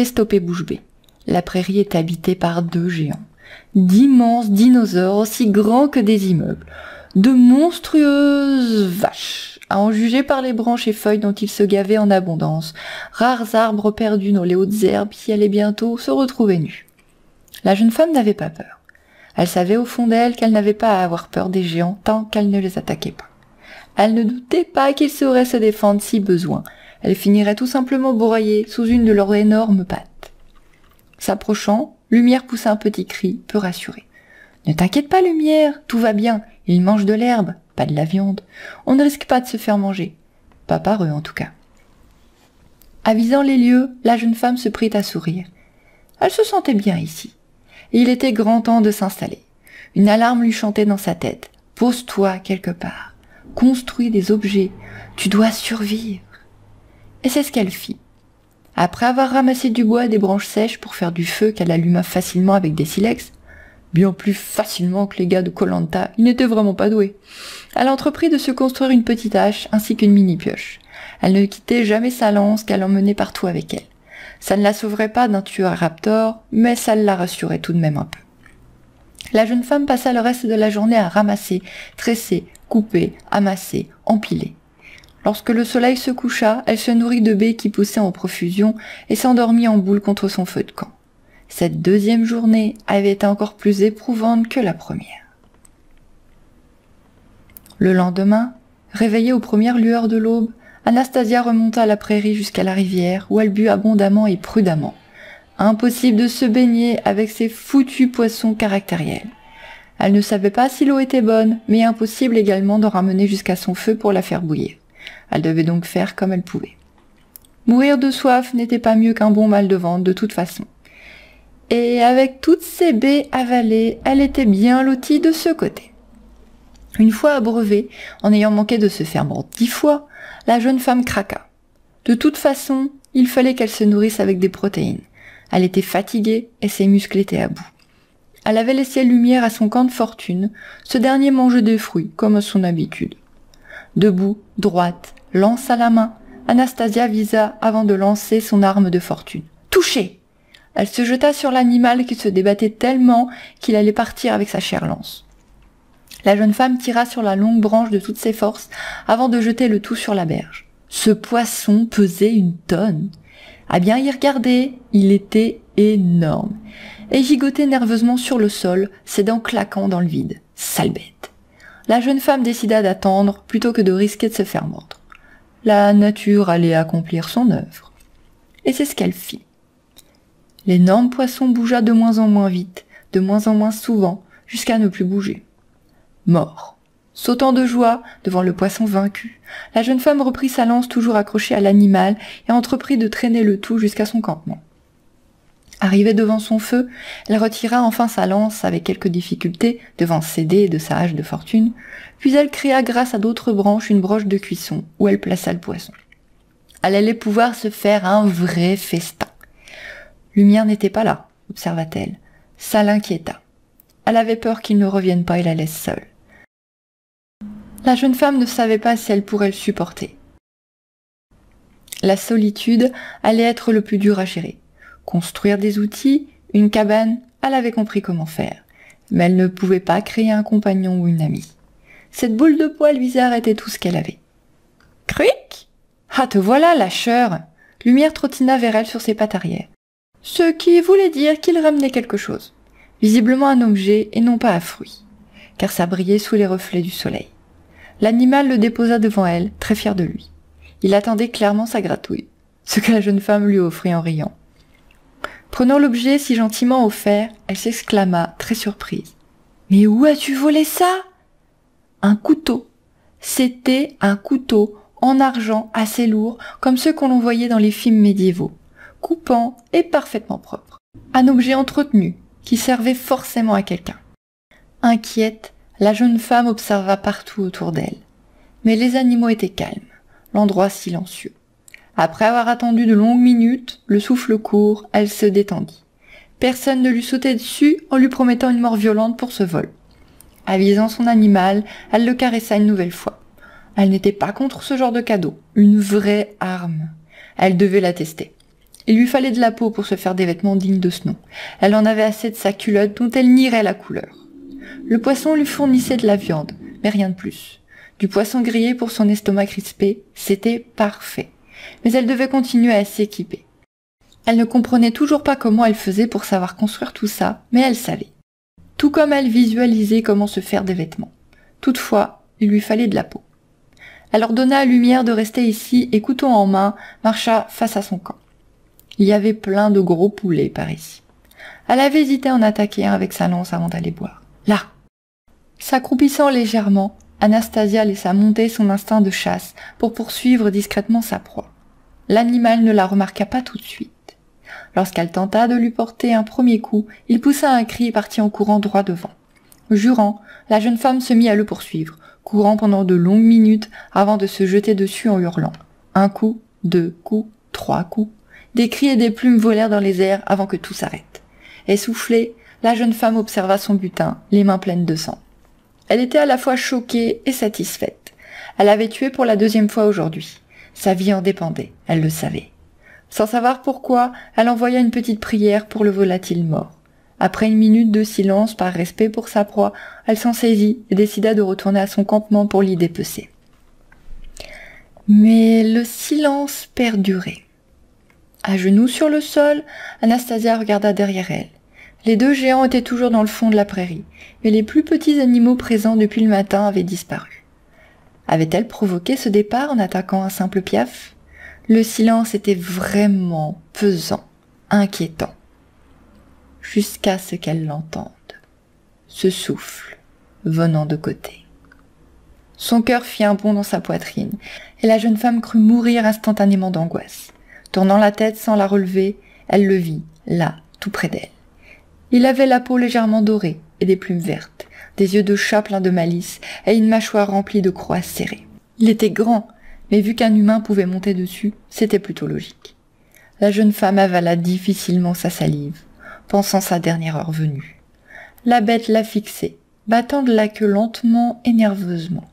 stoppée bouche bée. La prairie est habitée par 2 géants, d'immenses dinosaures aussi grands que des immeubles, de monstrueuses vaches, à en juger par les branches et feuilles dont ils se gavaient en abondance, rares arbres perdus dans les hautes herbes qui allaient bientôt se retrouver nus. La jeune femme n'avait pas peur. Elle savait au fond d'elle qu'elle n'avait pas à avoir peur des géants tant qu'elle ne les attaquait pas. Elle ne doutait pas qu'ils sauraient se défendre si besoin. Elle finirait tout simplement broyée sous une de leurs énormes pattes. S'approchant, Lumière poussa un petit cri, peu rassuré. « Ne t'inquiète pas, Lumière, tout va bien. Ils mangent de l'herbe, pas de la viande. On ne risque pas de se faire manger. Pas par eux, en tout cas. » Avisant les lieux, la jeune femme se prit à sourire. Elle se sentait bien ici. Et il était grand temps de s'installer. Une alarme lui chantait dans sa tête. « Pose-toi quelque part. Construis des objets. Tu dois survivre. » Et c'est ce qu'elle fit. Après avoir ramassé du bois et des branches sèches pour faire du feu qu'elle alluma facilement avec des silex, bien plus facilement que les gars de Koh-Lanta, ils n'étaient vraiment pas doués, elle entreprit de se construire une petite hache ainsi qu'une mini-pioche. Elle ne quittait jamais sa lance qu'elle emmenait partout avec elle. Ça ne la sauverait pas d'un tueur raptor, mais ça la rassurait tout de même un peu. La jeune femme passa le reste de la journée à ramasser, tresser, couper, amasser, empiler. Lorsque le soleil se coucha, elle se nourrit de baies qui poussaient en profusion et s'endormit en boule contre son feu de camp. Cette 2e journée avait été encore plus éprouvante que la première. Le lendemain, réveillée aux premières lueurs de l'aube, Anastasia remonta la prairie jusqu'à la rivière où elle but abondamment et prudemment. Impossible de se baigner avec ces foutus poissons caractériels. Elle ne savait pas si l'eau était bonne, mais impossible également d'en ramener jusqu'à son feu pour la faire bouillir. Elle devait donc faire comme elle pouvait. Mourir de soif n'était pas mieux qu'un bon mal de ventre de toute façon. Et avec toutes ces baies avalées, elle était bien lotie de ce côté. Une fois abreuvée, en ayant manqué de se faire mordre 10 fois, la jeune femme craqua. De toute façon, il fallait qu'elle se nourrisse avec des protéines. Elle était fatiguée et ses muscles étaient à bout. Elle avait laissé Lumière à son camp de fortune, ce dernier mangeait des fruits, comme à son habitude. Debout, droite, lance à la main, Anastasia visa avant de lancer son arme de fortune. Touché! Elle se jeta sur l'animal qui se débattait tellement qu'il allait partir avec sa chère lance. La jeune femme tira sur la longue branche de toutes ses forces avant de jeter le tout sur la berge. Ce poisson pesait 1 tonne. À bien y regarder, il était énorme et gigotait nerveusement sur le sol, ses dents claquant dans le vide. Sale bête. La jeune femme décida d'attendre plutôt que de risquer de se faire mordre. La nature allait accomplir son œuvre. Et c'est ce qu'elle fit. L'énorme poisson bougea de moins en moins vite, de moins en moins souvent, jusqu'à ne plus bouger. Mort. Sautant de joie devant le poisson vaincu, la jeune femme reprit sa lance toujours accrochée à l'animal et entreprit de traîner le tout jusqu'à son campement. Arrivée devant son feu, elle retira enfin sa lance avec quelques difficultés, devant céder de sa hache de fortune, puis elle créa grâce à d'autres branches une broche de cuisson, où elle plaça le poisson. Elle allait pouvoir se faire un vrai festin. Lumière n'était pas là, observa-t-elle. Ça l'inquiéta. Elle avait peur qu'il ne revienne pas et la laisse seule. La jeune femme ne savait pas si elle pourrait le supporter. La solitude allait être le plus dur à gérer. Construire des outils, une cabane, elle avait compris comment faire. Mais elle ne pouvait pas créer un compagnon ou une amie. Cette boule de poil bizarre était tout ce qu'elle avait. « Cric ! Ah, te voilà, lâcheur !» Lumière trottina vers elle sur ses pattes arrière. Ce qui voulait dire qu'il ramenait quelque chose. Visiblement un objet et non pas un fruit, car ça brillait sous les reflets du soleil. L'animal le déposa devant elle, très fier de lui. Il attendait clairement sa gratouille, ce que la jeune femme lui offrit en riant. Prenant l'objet si gentiment offert, elle s'exclama, très surprise. « Mais où as-tu volé ça ?» Un couteau. C'était un couteau en argent assez lourd, comme ceux qu'on voyait dans les films médiévaux, coupant et parfaitement propre. Un objet entretenu, qui servait forcément à quelqu'un. Inquiète, la jeune femme observa partout autour d'elle. Mais les animaux étaient calmes, l'endroit silencieux. Après avoir attendu de longues minutes, le souffle court, elle se détendit. Personne ne lui sautait dessus en lui promettant une mort violente pour ce vol. Avisant son animal, elle le caressa une nouvelle fois. Elle n'était pas contre ce genre de cadeau, une vraie arme. Elle devait la tester. Il lui fallait de la peau pour se faire des vêtements dignes de ce nom. Elle en avait assez de sa culotte dont elle nierait la couleur. Le poisson lui fournissait de la viande, mais rien de plus. Du poisson grillé pour son estomac crispé, c'était parfait. Mais elle devait continuer à s'équiper. Elle ne comprenait toujours pas comment elle faisait pour savoir construire tout ça, mais elle savait. Tout comme elle visualisait comment se faire des vêtements. Toutefois, il lui fallait de la peau. Elle ordonna à Lumière de rester ici et couteau en main, marcha face à son camp. Il y avait plein de gros poulets par ici. Elle avait hésité à en attaquer un avec sa lance avant d'aller boire. Là! S'accroupissant légèrement, Anastasia laissa monter son instinct de chasse pour poursuivre discrètement sa proie. L'animal ne la remarqua pas tout de suite. Lorsqu'elle tenta de lui porter un premier coup, il poussa un cri et partit en courant droit devant. Jurant, la jeune femme se mit à le poursuivre, courant pendant de longues minutes avant de se jeter dessus en hurlant. Un coup, 2 coups, 3 coups. Des cris et des plumes volèrent dans les airs avant que tout s'arrête. Essoufflée, la jeune femme observa son butin, les mains pleines de sang. Elle était à la fois choquée et satisfaite. Elle avait tué pour la 2e fois aujourd'hui. Sa vie en dépendait, elle le savait. Sans savoir pourquoi, elle envoya une petite prière pour le volatile mort. Après une minute de silence par respect pour sa proie, elle s'en saisit et décida de retourner à son campement pour l'y dépecer. Mais le silence perdurait. À genoux sur le sol, Anastasia regarda derrière elle. Les 2 géants étaient toujours dans le fond de la prairie, mais les plus petits animaux présents depuis le matin avaient disparu. Avait-elle provoqué ce départ en attaquant un simple piaf ? Le silence était vraiment pesant, inquiétant. Jusqu'à ce qu'elle l'entende. Ce souffle, venant de côté. Son cœur fit un bond dans sa poitrine, et la jeune femme crut mourir instantanément d'angoisse. Tournant la tête sans la relever, elle le vit, là, tout près d'elle. Il avait la peau légèrement dorée et des plumes vertes, des yeux de chat pleins de malice et une mâchoire remplie de croix serrées. Il était grand, mais vu qu'un humain pouvait monter dessus, c'était plutôt logique. La jeune femme avala difficilement sa salive, pensant sa dernière heure venue. La bête la fixait, battant de la queue lentement et nerveusement.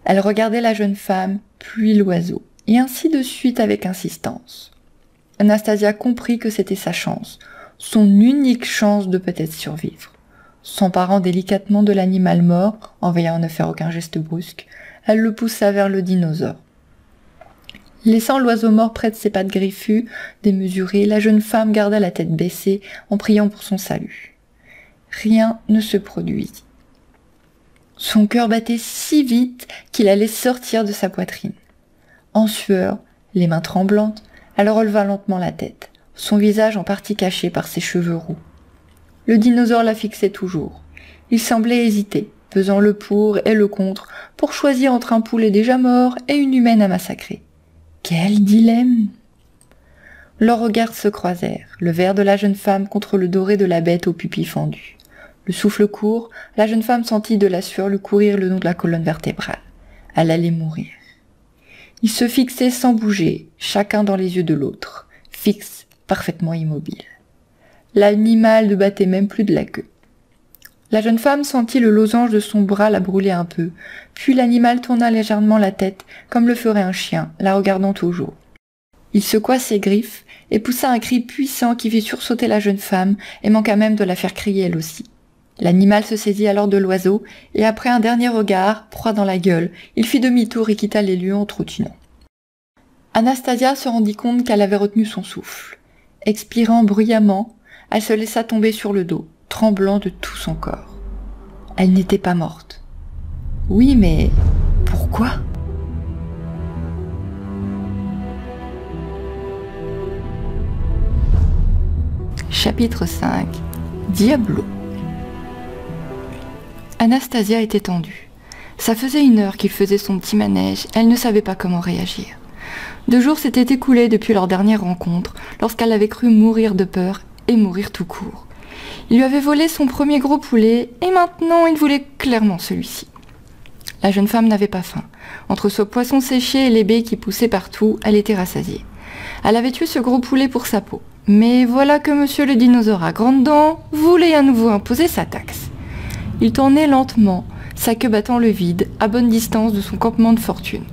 Elle regardait la jeune femme, puis l'oiseau, et ainsi de suite avec insistance. Anastasia comprit que c'était sa chance, son unique chance de peut-être survivre. S'emparant délicatement de l'animal mort, en veillant à ne faire aucun geste brusque, elle le poussa vers le dinosaure. Laissant l'oiseau mort près de ses pattes griffues, démesurées, la jeune femme garda la tête baissée en priant pour son salut. Rien ne se produisit. Son cœur battait si vite qu'il allait sortir de sa poitrine. En sueur, les mains tremblantes, elle releva lentement la tête, son visage en partie caché par ses cheveux roux. Le dinosaure la fixait toujours. Il semblait hésiter, pesant le pour et le contre, pour choisir entre un poulet déjà mort et une humaine à massacrer. Quel dilemme! Leurs regards se croisèrent, le vert de la jeune femme contre le doré de la bête aux pupilles fendues. Le souffle court, la jeune femme sentit de la sueur lui courir le long de la colonne vertébrale. Elle allait mourir. Ils se fixaient sans bouger, chacun dans les yeux de l'autre, fixes, parfaitement immobiles. L'animal ne battait même plus de la queue. La jeune femme sentit le losange de son bras la brûler un peu, puis l'animal tourna légèrement la tête, comme le ferait un chien, la regardant toujours. Il secoua ses griffes et poussa un cri puissant qui fit sursauter la jeune femme et manqua même de la faire crier elle aussi. L'animal se saisit alors de l'oiseau et après un dernier regard, proie dans la gueule, il fit demi-tour et quitta les lieux en trottinant. Anastasia se rendit compte qu'elle avait retenu son souffle. Expirant bruyamment, elle se laissa tomber sur le dos, tremblant de tout son corps. Elle n'était pas morte. Oui, mais pourquoi ? Chapitre 5. Diablo. Anastasia était tendue. Ça faisait 1 heure qu'il faisait son petit manège, elle ne savait pas comment réagir. 2 jours s'étaient écoulés depuis leur dernière rencontre, lorsqu'elle avait cru mourir de peur et mourir tout court. Il lui avait volé son premier gros poulet et maintenant il voulait clairement celui-ci. La jeune femme n'avait pas faim. Entre ce poisson séché et les baies qui poussaient partout, elle était rassasiée. Elle avait tué ce gros poulet pour sa peau. Mais voilà que monsieur le dinosaure à grandes dents voulait à nouveau imposer sa taxe. Il tournait lentement, sa queue battant le vide, à bonne distance de son campement de fortune.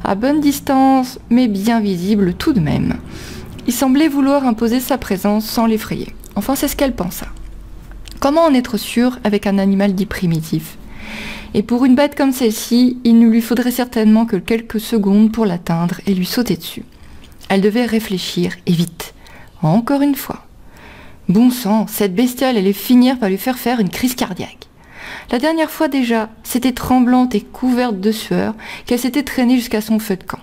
À bonne distance, mais bien visible tout de même. Il semblait vouloir imposer sa présence sans l'effrayer. Enfin, c'est ce qu'elle pensa. Comment en être sûr avec un animal dit primitif ? Et pour une bête comme celle-ci, il ne lui faudrait certainement que quelques secondes pour l'atteindre et lui sauter dessus. Elle devait réfléchir, et vite. Encore une fois. Bon sang, cette bestiole allait finir par lui faire une crise cardiaque. La dernière fois déjà, c'était tremblante et couverte de sueur qu'elle s'était traînée jusqu'à son feu de camp.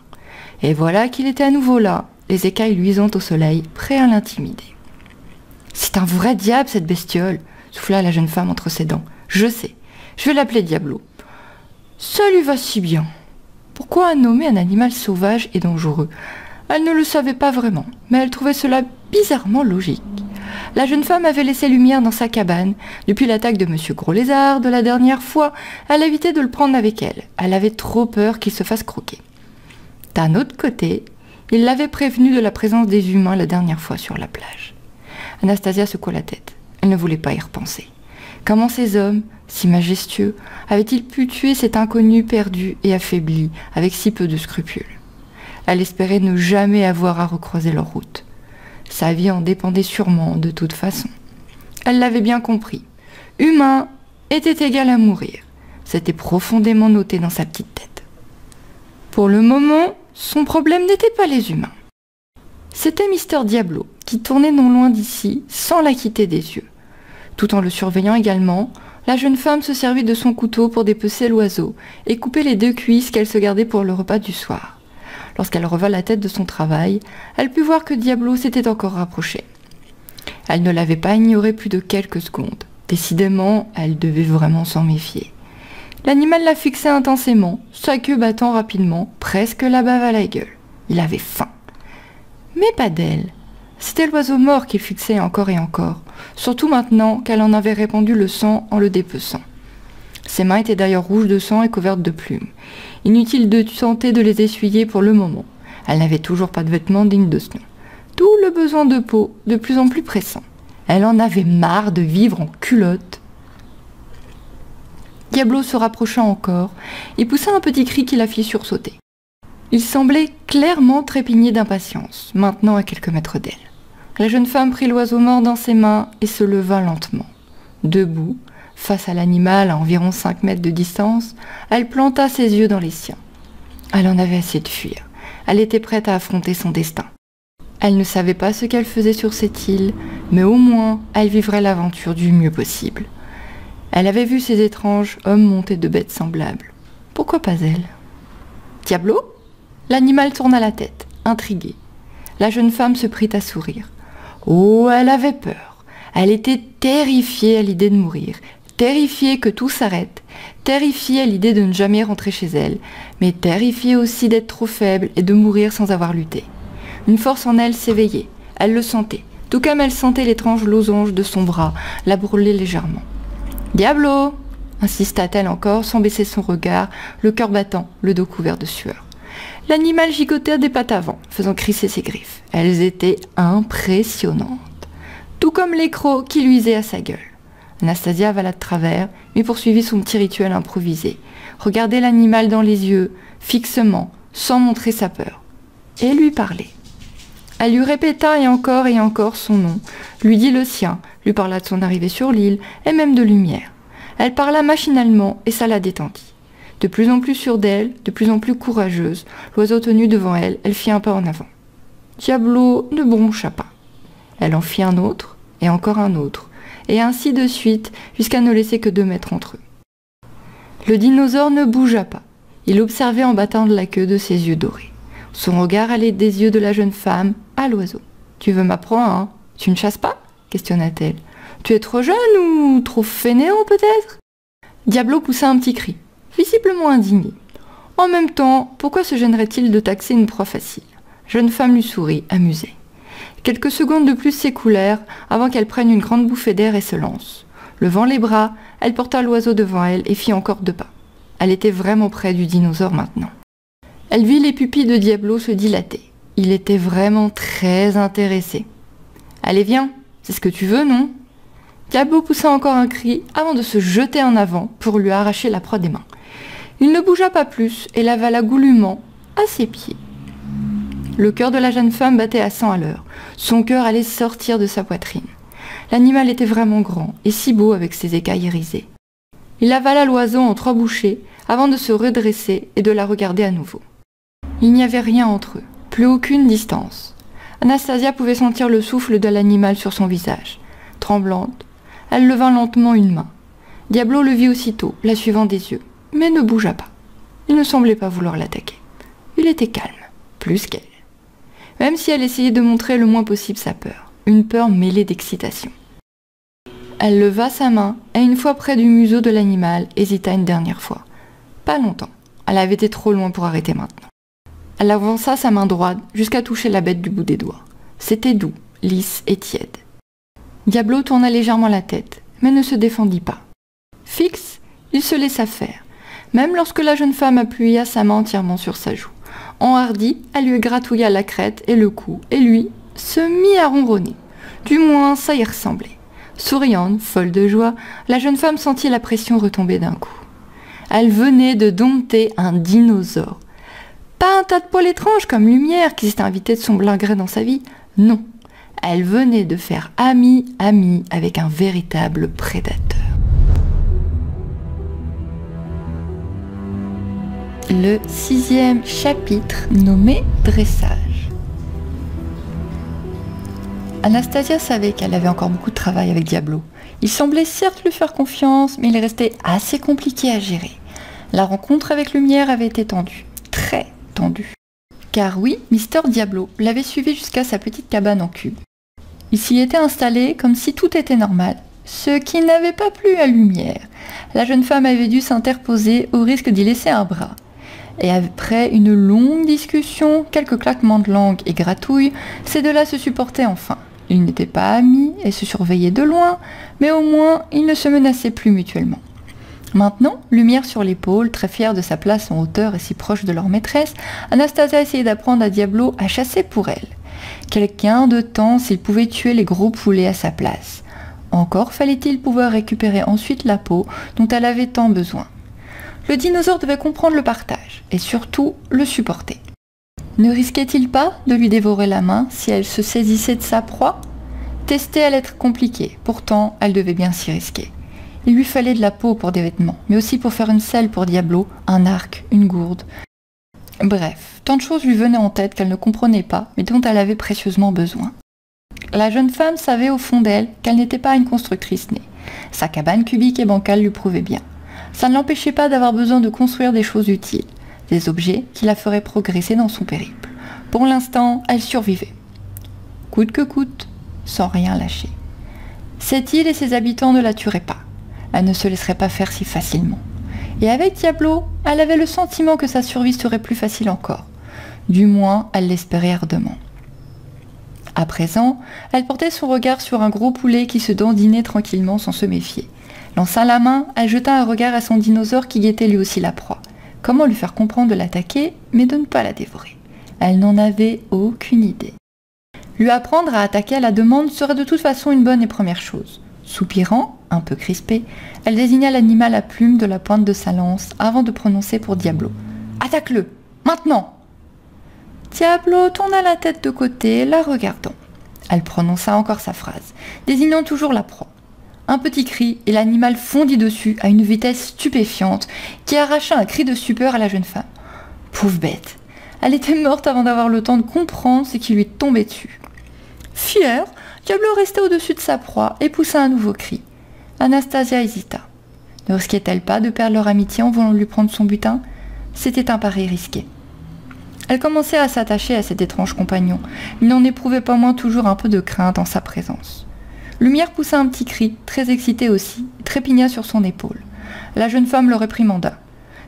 Et voilà qu'il était à nouveau là, les écailles luisantes au soleil, prêt à l'intimider. « C'est un vrai diable, cette bestiole !» souffla la jeune femme entre ses dents. « Je sais, je vais l'appeler Diablo. »« Ça lui va si bien. Pourquoi nommer un animal sauvage et dangereux ? Elle ne le savait pas vraiment, mais elle trouvait cela bizarrement logique. La jeune femme avait laissé Lumière dans sa cabane. Depuis l'attaque de Monsieur Gros Lézard de la dernière fois, elle évitait de le prendre avec elle. Elle avait trop peur qu'il se fasse croquer. D'un autre côté, il l'avait prévenue de la présence des humains la dernière fois sur la plage. Anastasia secoua la tête. Elle ne voulait pas y repenser. Comment ces hommes, si majestueux, avaient-ils pu tuer cet inconnu perdu et affaibli avec si peu de scrupules ? Elle espérait ne jamais avoir à recroiser leur route. Sa vie en dépendait sûrement de toute façon. Elle l'avait bien compris. Humain était égal à mourir. C'était profondément noté dans sa petite tête. Pour le moment, son problème n'était pas les humains. C'était Mister Diablo, qui tournait non loin d'ici, sans la quitter des yeux. Tout en le surveillant également, la jeune femme se servit de son couteau pour dépecer l'oiseau et couper les 2 cuisses qu'elle se gardait pour le repas du soir. Lorsqu'elle reva la tête de son travail, elle put voir que Diablo s'était encore rapproché. Elle ne l'avait pas ignoré plus de quelques secondes. Décidément, elle devait vraiment s'en méfier. L'animal la fixait intensément, sa queue battant rapidement, presque la bave à la gueule. Il avait faim. Mais pas d'elle. C'était l'oiseau mort qu'il fixait encore et encore, surtout maintenant qu'elle en avait répandu le sang en le dépeçant. Ses mains étaient d'ailleurs rouges de sang et couvertes de plumes. Inutile de tenter de les essuyer pour le moment. Elle n'avait toujours pas de vêtements dignes de ce nom. D'où le besoin de peau, de plus en plus pressant. Elle en avait marre de vivre en culotte. Diablo se rapprocha encore et poussa un petit cri qui la fit sursauter. Il semblait clairement trépigner d'impatience, maintenant à quelques mètres d'elle. La jeune femme prit l'oiseau mort dans ses mains et se leva lentement. Debout, face à l'animal à environ 5 mètres de distance, elle planta ses yeux dans les siens. Elle en avait assez de fuir. Elle était prête à affronter son destin. Elle ne savait pas ce qu'elle faisait sur cette île, mais au moins elle vivrait l'aventure du mieux possible. Elle avait vu ces étranges hommes montés de bêtes semblables. Pourquoi pas elle ? Diablo ? L'animal tourna la tête, intrigué. La jeune femme se prit à sourire. Oh, elle avait peur. Elle était terrifiée à l'idée de mourir, terrifiée que tout s'arrête, terrifiée à l'idée de ne jamais rentrer chez elle, mais terrifiée aussi d'être trop faible et de mourir sans avoir lutté. Une force en elle s'éveillait. Elle le sentait, tout comme elle sentait l'étrange losange de son bras la brûler légèrement. « Diablo !» insista-t-elle encore sans baisser son regard, le cœur battant, le dos couvert de sueur. L'animal gigotait des pattes avant, faisant crisser ses griffes. Elles étaient impressionnantes, tout comme les crocs qui luisaient à sa gueule. Anastasia avala de travers, mais poursuivit son petit rituel improvisé. Regardait l'animal dans les yeux, fixement, sans montrer sa peur, et lui parlait. Elle lui répéta et encore son nom, lui dit le sien, lui parla de son arrivée sur l'île, et même de Lumière. Elle parla machinalement, et ça la détendit. De plus en plus sûre d'elle, de plus en plus courageuse, l'oiseau tenu devant elle, elle fit un pas en avant. Diablo ne broncha pas. Elle en fit un autre, et encore un autre, et ainsi de suite, jusqu'à ne laisser que 2 mètres entre eux. Le dinosaure ne bougea pas. Il observait en battant de la queue de ses yeux dorés. Son regard allait des yeux de la jeune femme à l'oiseau. « Tu veux m'apprendre, hein? Tu ne chasses pas ?» questionna-t-elle. « Tu es trop jeune ou trop fainéant peut-être ?» Diablo poussa un petit cri, visiblement indigné. En même temps, pourquoi se gênerait-il de taxer une proie facile? Jeune femme lui sourit, amusée. Quelques secondes de plus s'écoulèrent avant qu'elle prenne une grande bouffée d'air et se lance. Levant les bras, elle porta l'oiseau devant elle et fit encore 2 pas. Elle était vraiment près du dinosaure maintenant. Elle vit les pupilles de Diablo se dilater. Il était vraiment très intéressé. « Allez, viens, c'est ce que tu veux, non ?» Diablo poussa encore un cri avant de se jeter en avant pour lui arracher la proie des mains. Il ne bougea pas plus et l'avala goulûment à ses pieds. Le cœur de la jeune femme battait à 100 à l'heure. Son cœur allait sortir de sa poitrine. L'animal était vraiment grand et si beau avec ses écailles irisées. Il avala l'oiseau en 3 bouchées avant de se redresser et de la regarder à nouveau. Il n'y avait rien entre eux, plus aucune distance. Anastasia pouvait sentir le souffle de l'animal sur son visage. Tremblante, elle leva lentement une main. Diablo le vit aussitôt, la suivant des yeux, mais ne bougea pas. Il ne semblait pas vouloir l'attaquer. Il était calme, plus qu'elle. Même si elle essayait de montrer le moins possible sa peur, une peur mêlée d'excitation. Elle leva sa main et une fois près du museau de l'animal, hésita une dernière fois. Pas longtemps, elle avait été trop loin pour arrêter maintenant. Elle avança sa main droite jusqu'à toucher la bête du bout des doigts. C'était doux, lisse et tiède. Diablo tourna légèrement la tête, mais ne se défendit pas. Fixe, il se laissa faire, même lorsque la jeune femme appuya sa main entièrement sur sa joue. Enhardie, elle lui gratouilla la crête et le cou, et lui se mit à ronronner. Du moins, ça y ressemblait. Souriante, folle de joie, la jeune femme sentit la pression retomber d'un coup. Elle venait de dompter un dinosaure. Pas un tas de poils étranges comme Lumière qui s'était invité de son plein gré dans sa vie. Non, elle venait de faire ami avec un véritable prédateur. Le 6e chapitre, nommé Dressage. Anastasia savait qu'elle avait encore beaucoup de travail avec Diablo. Il semblait certes lui faire confiance, mais il restait assez compliqué à gérer. La rencontre avec Lumière avait été tendue, très tendue. Car oui, Mister Diablo l'avait suivi jusqu'à sa petite cabane en cube. Il s'y était installé comme si tout était normal, ce qui n'avait pas plu à Lumière. La jeune femme avait dû s'interposer au risque d'y laisser un bras. Et après une longue discussion, quelques claquements de langue et gratouilles, ces deux-là se supportaient enfin. Ils n'étaient pas amis et se surveillaient de loin, mais au moins ils ne se menaçaient plus mutuellement. Maintenant, Lumière sur l'épaule, très fière de sa place en hauteur et si proche de leur maîtresse, Anastasia essayait d'apprendre à Diablo à chasser pour elle. Quelqu'un de temps s'il pouvait tuer les gros poulets à sa place. Encore fallait-il pouvoir récupérer ensuite la peau dont elle avait tant besoin. Le dinosaure devait comprendre le partage et surtout le supporter. Ne risquait-il pas de lui dévorer la main si elle se saisissait de sa proie? Tester allait être compliqué, pourtant elle devait bien s'y risquer. Il lui fallait de la peau pour des vêtements, mais aussi pour faire une selle pour Diablo, un arc, une gourde. Bref, tant de choses lui venaient en tête qu'elle ne comprenait pas, mais dont elle avait précieusement besoin. La jeune femme savait au fond d'elle qu'elle n'était pas une constructrice née. Sa cabane cubique et bancale lui prouvait bien. Ça ne l'empêchait pas d'avoir besoin de construire des choses utiles, des objets qui la feraient progresser dans son périple. Pour l'instant, elle survivait. Coûte que coûte, sans rien lâcher. Cette île et ses habitants ne la tueraient pas. Elle ne se laisserait pas faire si facilement. Et avec Diablo, elle avait le sentiment que sa survie serait plus facile encore. Du moins, elle l'espérait ardemment. À présent, elle portait son regard sur un gros poulet qui se dandinait tranquillement sans se méfier. Lança la main, elle jeta un regard à son dinosaure qui guettait lui aussi la proie. Comment lui faire comprendre de l'attaquer, mais de ne pas la dévorer? Elle n'en avait aucune idée. Lui apprendre à attaquer à la demande serait de toute façon une bonne et première chose. Soupirant, un peu crispée, elle désigna l'animal à plumes de la pointe de sa lance avant de prononcer pour Diablo. « Attaque-le, maintenant !» Diablo tourna la tête de côté, la regardant. Elle prononça encore sa phrase, désignant toujours la proie. Un petit cri et l'animal fondit dessus à une vitesse stupéfiante qui arracha un cri de stupeur à la jeune femme. Pauvre bête, elle était morte avant d'avoir le temps de comprendre ce qui lui tombait dessus. Fière, Diablo restait au-dessus de sa proie et poussa un nouveau cri. Anastasia hésita. Ne risquait-elle pas de perdre leur amitié en voulant lui prendre son butin? C'était un pari risqué. Elle commençait à s'attacher à cet étrange compagnon. Il n'en éprouvait pas moins toujours un peu de crainte en sa présence. Lumière poussa un petit cri, très excité aussi, et trépigna sur son épaule. La jeune femme le réprimanda.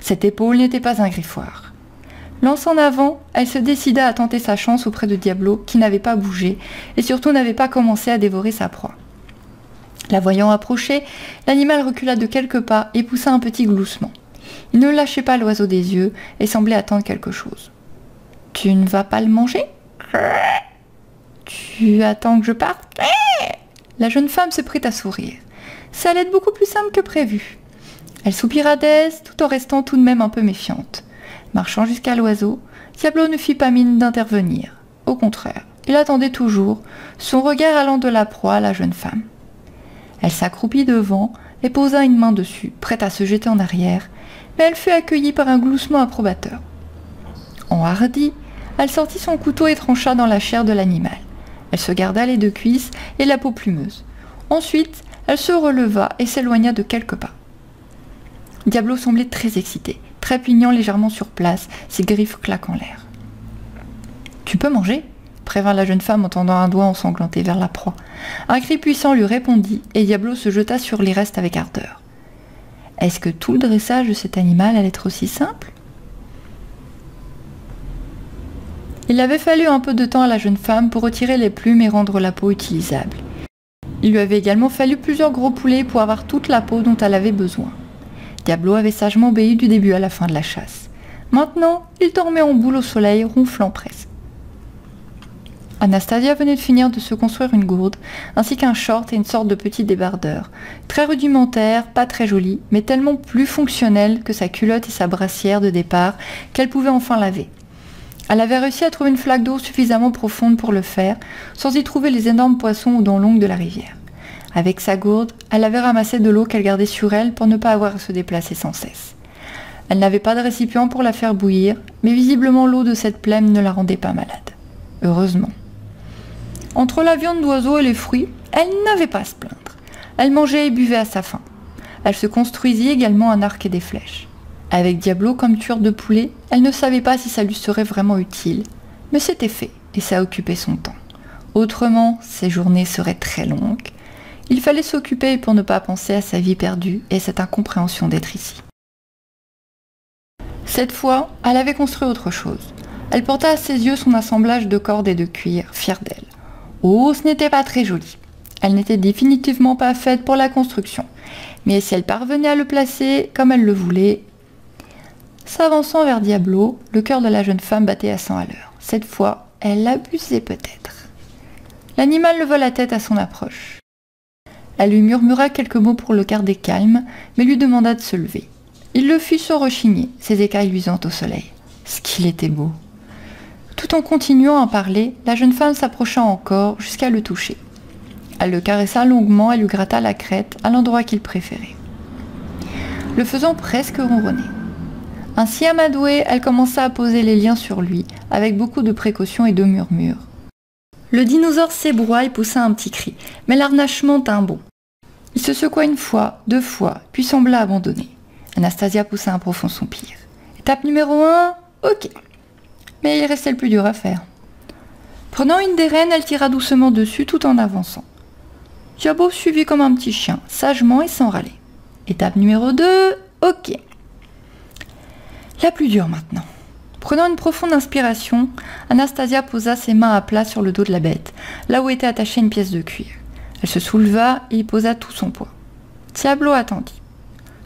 Cette épaule n'était pas un griffoir. Lance en avant, elle se décida à tenter sa chance auprès de Diablo, qui n'avait pas bougé, et surtout n'avait pas commencé à dévorer sa proie. La voyant approcher, l'animal recula de quelques pas et poussa un petit gloussement. Il ne lâchait pas l'oiseau des yeux et semblait attendre quelque chose. « Tu ne vas pas le manger ? Tu attends que je parte ?» La jeune femme se prit à sourire. Ça allait être beaucoup plus simple que prévu. Elle soupira d'aise, tout en restant tout de même un peu méfiante. Marchant jusqu'à l'oiseau, Diablo ne fit pas mine d'intervenir. Au contraire, il attendait toujours, son regard allant de la proie à la jeune femme. Elle s'accroupit devant et posa une main dessus, prête à se jeter en arrière, mais elle fut accueillie par un gloussement approbateur. Enhardie, elle sortit son couteau et trancha dans la chair de l'animal. Elle se garda les deux cuisses et la peau plumeuse. Ensuite, elle se releva et s'éloigna de quelques pas. Diablo semblait très excité, trépignant légèrement sur place, ses griffes claquant l'air. « Tu peux manger ?» prévint la jeune femme en tendant un doigt ensanglanté vers la proie. Un cri puissant lui répondit et Diablo se jeta sur les restes avec ardeur. Est-ce que tout le dressage de cet animal allait être aussi simple ? Il avait fallu un peu de temps à la jeune femme pour retirer les plumes et rendre la peau utilisable. Il lui avait également fallu plusieurs gros poulets pour avoir toute la peau dont elle avait besoin. Diablo avait sagement obéi du début à la fin de la chasse. Maintenant, il dormait en boule au soleil, ronflant presque. Anastasia venait de finir de se construire une gourde, ainsi qu'un short et une sorte de petit débardeur. Très rudimentaire, pas très joli, mais tellement plus fonctionnel que sa culotte et sa brassière de départ qu'elle pouvait enfin laver. Elle avait réussi à trouver une flaque d'eau suffisamment profonde pour le faire, sans y trouver les énormes poissons aux dents longues de la rivière. Avec sa gourde, elle avait ramassé de l'eau qu'elle gardait sur elle pour ne pas avoir à se déplacer sans cesse. Elle n'avait pas de récipient pour la faire bouillir, mais visiblement l'eau de cette plaine ne la rendait pas malade. Heureusement. Entre la viande d'oiseau et les fruits, elle n'avait pas à se plaindre. Elle mangeait et buvait à sa faim. Elle se construisit également un arc et des flèches. Avec Diablo comme tueur de poulet, elle ne savait pas si ça lui serait vraiment utile, mais c'était fait et ça occupait son temps. Autrement, ses journées seraient très longues. Il fallait s'occuper pour ne pas penser à sa vie perdue et cette incompréhension d'être ici. Cette fois, elle avait construit autre chose. Elle porta à ses yeux son assemblage de cordes et de cuir, fière d'elle. Oh, ce n'était pas très joli. Elle n'était définitivement pas faite pour la construction, mais si elle parvenait à le placer comme elle le voulait... S'avançant vers Diablo, le cœur de la jeune femme battait à 100 à l'heure. Cette fois, elle abusait peut-être. L'animal leva la tête à son approche. Elle lui murmura quelques mots pour le garder calme, mais lui demanda de se lever. Il le fit sans rechigner, ses écailles luisant au soleil. Ce qu'il était beau. Tout en continuant à parler, la jeune femme s'approcha encore jusqu'à le toucher. Elle le caressa longuement et lui gratta la crête à l'endroit qu'il préférait, le faisant presque ronronner. Ainsi amadouée, elle commença à poser les liens sur lui, avec beaucoup de précautions et de murmures. Le dinosaure s'ébroua et poussa un petit cri, mais l'arnachement tint bon. Il se secoua une fois, 2 fois, puis sembla abandonner. Anastasia poussa un profond soupir. Étape numéro 1, ok. Mais il restait le plus dur à faire. Prenant une des rênes, elle tira doucement dessus tout en avançant. Diablo suivit comme un petit chien, sagement et sans râler. Étape numéro 2, ok. La plus dure maintenant. Prenant une profonde inspiration, Anastasia posa ses mains à plat sur le dos de la bête, là où était attachée une pièce de cuir. Elle se souleva et y posa tout son poids. Diablo attendit.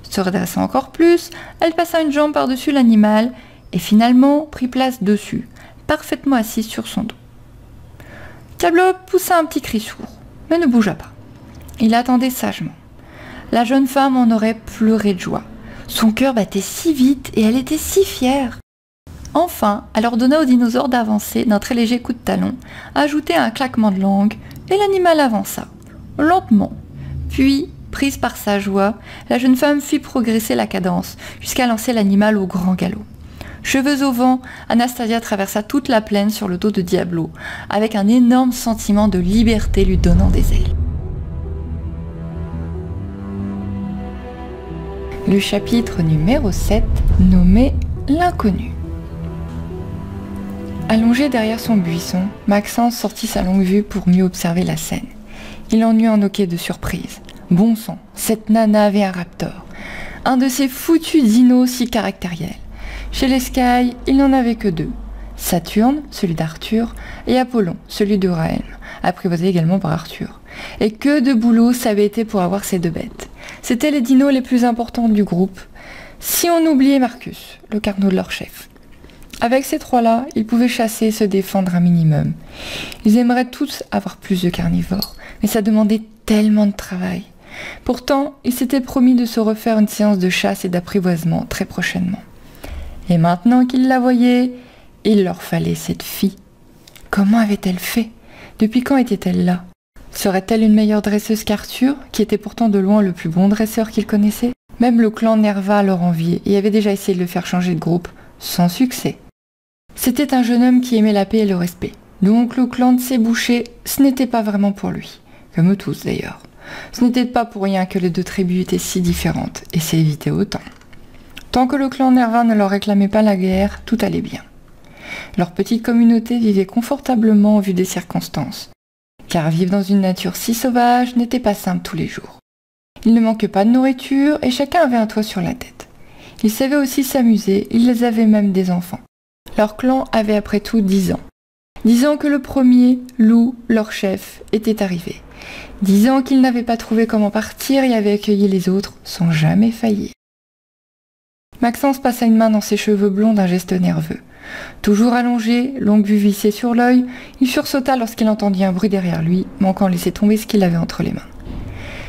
Se redressant encore plus, elle passa une jambe par-dessus l'animal et finalement prit place dessus, parfaitement assise sur son dos. Diablo poussa un petit cri sourd, mais ne bougea pas. Il attendait sagement. La jeune femme en aurait pleuré de joie. Son cœur battait si vite et elle était si fière. Enfin, elle ordonna au dinosaure d'avancer d'un très léger coup de talon, ajoutait un claquement de langue, et l'animal avança, lentement. Puis, prise par sa joie, la jeune femme fit progresser la cadence, jusqu'à lancer l'animal au grand galop. Cheveux au vent, Anastasia traversa toute la plaine sur le dos de Diablo, avec un énorme sentiment de liberté lui donnant des ailes. Le chapitre numéro 7, nommé L'inconnu. Allongé derrière son buisson, Maxence sortit sa longue vue pour mieux observer la scène. Il en eut un hoquet de surprise. Bon sang, cette nana avait un raptor. Un de ces foutus dinos si caractériels. Chez les Sky, il n'en avait que deux. Saturne, celui d'Arthur, et Apollon, celui de Raël, apprivoisé également par Arthur. Et que de boulot ça avait été pour avoir ces deux bêtes. C'étaient les dinos les plus importants du groupe, si on oubliait Marcus, le carnot de leur chef. Avec ces trois-là, ils pouvaient chasser et se défendre un minimum. Ils aimeraient tous avoir plus de carnivores, mais ça demandait tellement de travail. Pourtant, ils s'étaient promis de se refaire une séance de chasse et d'apprivoisement très prochainement. Et maintenant qu'ils la voyaient, il leur fallait cette fille. Comment avait-elle fait? Depuis quand était-elle là? Serait-elle une meilleure dresseuse qu'Arthur, qui était pourtant de loin le plus bon dresseur qu'il connaissait? Même le clan Nerva leur enviait et avait déjà essayé de le faire changer de groupe, sans succès. C'était un jeune homme qui aimait la paix et le respect. Donc le clan de ses bouchers, ce n'était pas vraiment pour lui. Comme eux tous d'ailleurs. Ce n'était pas pour rien que les deux tribus étaient si différentes, et s'évitaient autant. Tant que le clan Nerva ne leur réclamait pas la guerre, tout allait bien. Leur petite communauté vivait confortablement au vu des circonstances. Car vivre dans une nature si sauvage n'était pas simple tous les jours. Il ne manquait pas de nourriture et chacun avait un toit sur la tête. Ils savaient aussi s'amuser, ils avaient même des enfants. Leur clan avait après tout 10 ans. 10 ans que le premier, Lou, leur chef, était arrivé. 10 ans qu'ils n'avaient pas trouvé comment partir et avaient accueilli les autres sans jamais faillir. Maxence passa une main dans ses cheveux blonds d'un geste nerveux. Toujours allongé, longue vue vissée sur l'œil, il sursauta lorsqu'il entendit un bruit derrière lui, manquant de laisser tomber ce qu'il avait entre les mains.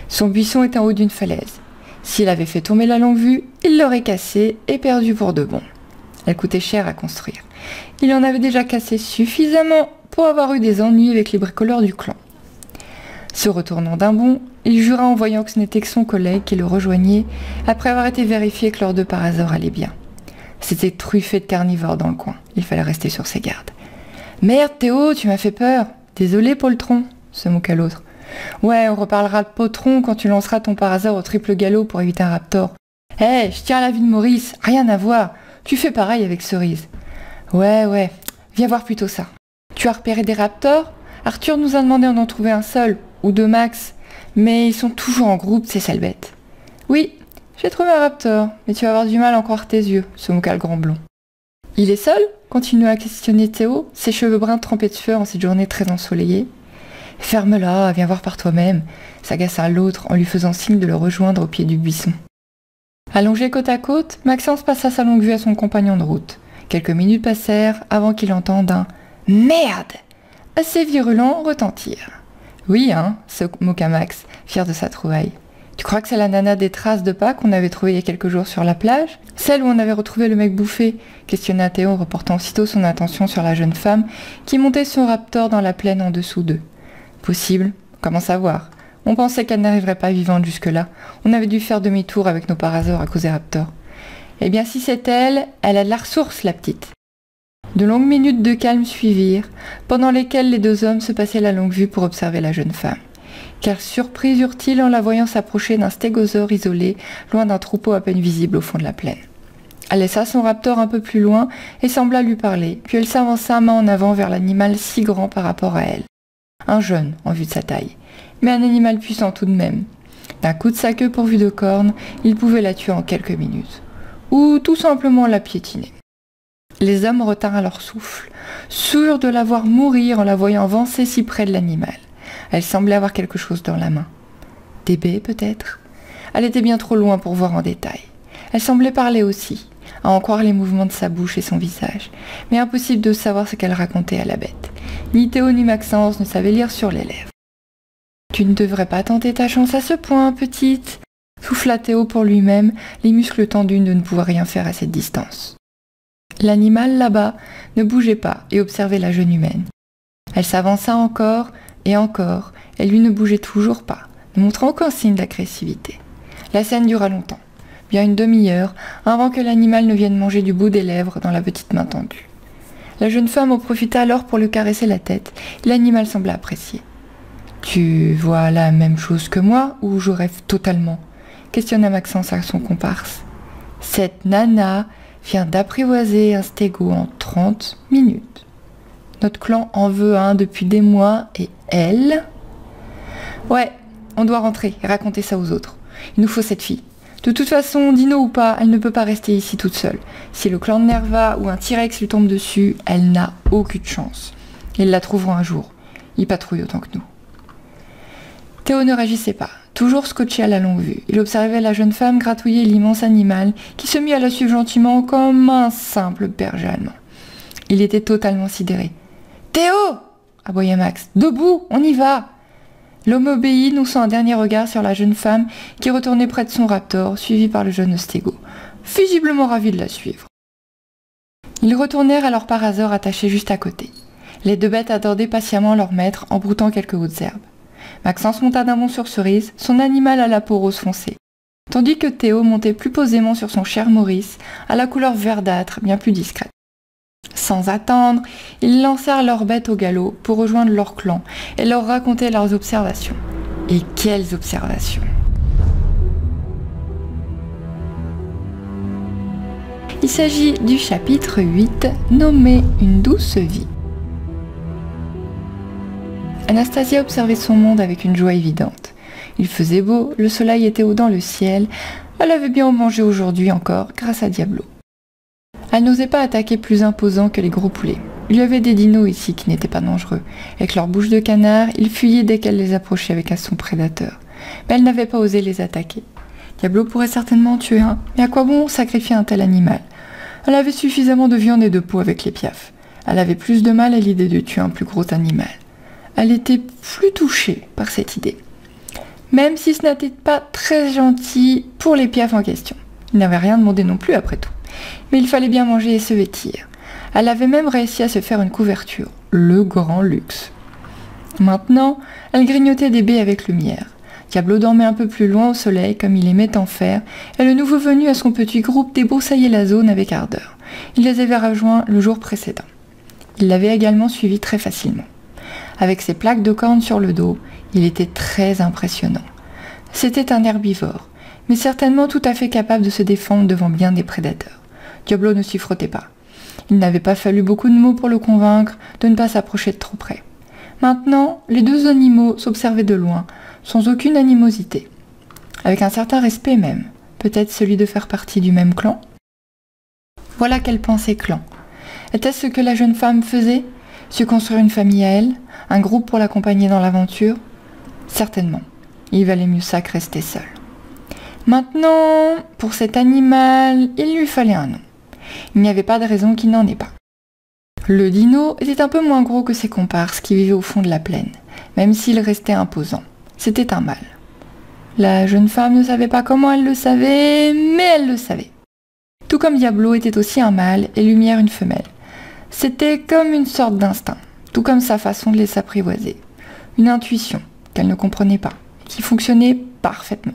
Son buisson était en haut d'une falaise. S'il avait fait tomber la longue vue, il l'aurait cassée et perdue pour de bon. Elle coûtait cher à construire. Il en avait déjà cassé suffisamment pour avoir eu des ennuis avec les bricoleurs du clan. Se retournant d'un bond, il jura en voyant que ce n'était que son collègue qui le rejoignait après avoir été vérifié que leurs deux parasaures allaient bien. C'était truffé de carnivores dans le coin. Il fallait rester sur ses gardes. « Merde Théo, tu m'as fait peur. Désolé Poltron », se moqua l'autre. « Ouais, on reparlera de Poltron quand tu lanceras ton parasaure au triple galop pour éviter un raptor. Hé, je tiens à la vie de Maurice, rien à voir. Tu fais pareil avec Cerise. Ouais, viens voir plutôt ça. Tu as repéré des raptors? Arthur nous a demandé d'en trouver un seul, ou deux max, mais ils sont toujours en groupe, ces sales bêtes. Oui, j'ai trouvé un raptor, mais tu vas avoir du mal à en croire tes yeux, se moqua le grand blond. Il est seul? Continua à questionner Théo, ses cheveux bruns trempés de sueur en cette journée très ensoleillée. Ferme-la, viens voir par toi-même, s'agaça l'autre en lui faisant signe de le rejoindre au pied du buisson. Allongé côte à côte, Maxence passa sa longue vue à son compagnon de route. Quelques minutes passèrent avant qu'il entende un « Merde !» assez virulent retentir. Oui, hein, se moqua Max, fier de sa trouvaille. Tu crois que c'est la nana des traces de pas qu'on avait trouvée il y a quelques jours sur la plage? Celle où on avait retrouvé le mec bouffé? Questionna Théo, reportant aussitôt son attention sur la jeune femme qui montait son raptor dans la plaine en dessous d'eux. Possible, comment savoir? On pensait qu'elle n'arriverait pas vivante jusque-là. On avait dû faire demi-tour avec nos parasaures à cause des raptors. Eh bien, si c'est elle, elle a de la ressource, la petite. De longues minutes de calme suivirent, pendant lesquelles les deux hommes se passaient la longue vue pour observer la jeune femme. Quelle surprise eurent-ils en la voyant s'approcher d'un stégosaure isolé, loin d'un troupeau à peine visible au fond de la plaine. Elle laissa son raptor un peu plus loin et sembla lui parler, puis elle s'avança main en avant vers l'animal si grand par rapport à elle. Un jeune, en vue de sa taille, mais un animal puissant tout de même. D'un coup de sa queue pourvue de cornes, il pouvait la tuer en quelques minutes. Ou tout simplement la piétiner. Les hommes retinrent leur souffle, sûrs de la voir mourir en la voyant avancer si près de l'animal. Elle semblait avoir quelque chose dans la main. Des baies, peut-être? Elle était bien trop loin pour voir en détail. Elle semblait parler aussi, à en croire les mouvements de sa bouche et son visage, mais impossible de savoir ce qu'elle racontait à la bête. Ni Théo ni Maxence ne savaient lire sur les lèvres. « Tu ne devrais pas tenter ta chance à ce point, petite !» souffla Théo pour lui-même, les muscles tendus de ne pouvoir rien faire à cette distance. L'animal, là-bas, ne bougeait pas et observait la jeune humaine. Elle s'avança encore, et lui ne bougeait toujours pas, ne montrant aucun signe d'agressivité. La scène dura longtemps, bien une demi-heure, avant que l'animal ne vienne manger du bout des lèvres dans la petite main tendue. La jeune femme en profita alors pour lui caresser la tête, et l'animal sembla apprécier. « Tu vois la même chose que moi, ou je rêve totalement ?» questionna Maxence à son comparse. « Cette nana vient d'apprivoiser un stégo en 30 minutes. Notre clan en veut un depuis des mois, et elle... » « Ouais, on doit rentrer et raconter ça aux autres. Il nous faut cette fille. De toute façon, dino ou pas, elle ne peut pas rester ici toute seule. Si le clan de Nerva ou un T-Rex lui tombe dessus, elle n'a aucune chance. Ils la trouveront un jour. Ils patrouillent autant que nous. » Théo ne réagissait pas, toujours scotché à la longue vue. Il observait la jeune femme gratouiller l'immense animal qui se mit à la suivre gentiment comme un simple berger allemand. Il était totalement sidéré. « Théo !» aboya Max. « Debout, on y va !» L'homme obéit, nouant un dernier regard sur la jeune femme qui retournait près de son raptor, suivi par le jeune ostégo, visiblement ravi de la suivre. Ils retournèrent alors par hasard attachés juste à côté. Les deux bêtes attendaient patiemment leur maître en broutant quelques hautes herbes. Maxence monta d'un bond sur Cerise, son animal à la peau rose foncée, tandis que Théo montait plus posément sur son cher Maurice, à la couleur verdâtre, bien plus discrète. Sans attendre, ils lancèrent leurs bêtes au galop pour rejoindre leur clan et leur raconter leurs observations. Et quelles observations! Il s'agit du chapitre 8, nommé « Une douce vie ». Anastasia observait son monde avec une joie évidente. Il faisait beau, le soleil était haut dans le ciel, elle avait bien mangé aujourd'hui encore grâce à Diablo. Elle n'osait pas attaquer plus imposant que les gros poulets. Il y avait des dinos ici qui n'étaient pas dangereux. Avec leur bouche de canard, ils fuyaient dès qu'elle les approchait avec son prédateur. Mais elle n'avait pas osé les attaquer. Diablo pourrait certainement en tuer un, mais à quoi bon sacrifier un tel animal? Elle avait suffisamment de viande et de peau avec les piafs. Elle avait plus de mal à l'idée de tuer un plus gros animal. Elle était plus touchée par cette idée. Même si ce n'était pas très gentil pour les piafs en question. Il n'avait rien demandé non plus après tout. Mais il fallait bien manger et se vêtir. Elle avait même réussi à se faire une couverture. Le grand luxe. Maintenant, elle grignotait des baies avec lumière. Diablo dormait un peu plus loin au soleil comme il aimait en faire, et le nouveau venu à son petit groupe débroussaillait la zone avec ardeur. Il les avait rejoints le jour précédent. Il l'avait également suivi très facilement. Avec ses plaques de cornes sur le dos, il était très impressionnant. C'était un herbivore, mais certainement tout à fait capable de se défendre devant bien des prédateurs. Diablo ne s'y frottait pas. Il n'avait pas fallu beaucoup de mots pour le convaincre de ne pas s'approcher de trop près. Maintenant, les deux animaux s'observaient de loin, sans aucune animosité. Avec un certain respect même, peut-être celui de faire partie du même clan. Voilà qu'elle pensait clan. Était-ce ce que la jeune femme faisait? Se construire une famille à elle? Un groupe pour l'accompagner dans l'aventure? Certainement. Il valait mieux ça que rester seul. Maintenant, pour cet animal, il lui fallait un nom. Il n'y avait pas de raison qu'il n'en ait pas. Le dino était un peu moins gros que ses comparses qui vivaient au fond de la plaine, même s'il restait imposant. C'était un mâle. La jeune femme ne savait pas comment elle le savait, mais elle le savait. Tout comme Diablo était aussi un mâle et Lumière une femelle. C'était comme une sorte d'instinct, tout comme sa façon de les apprivoiser. Une intuition qu'elle ne comprenait pas, qui fonctionnait parfaitement.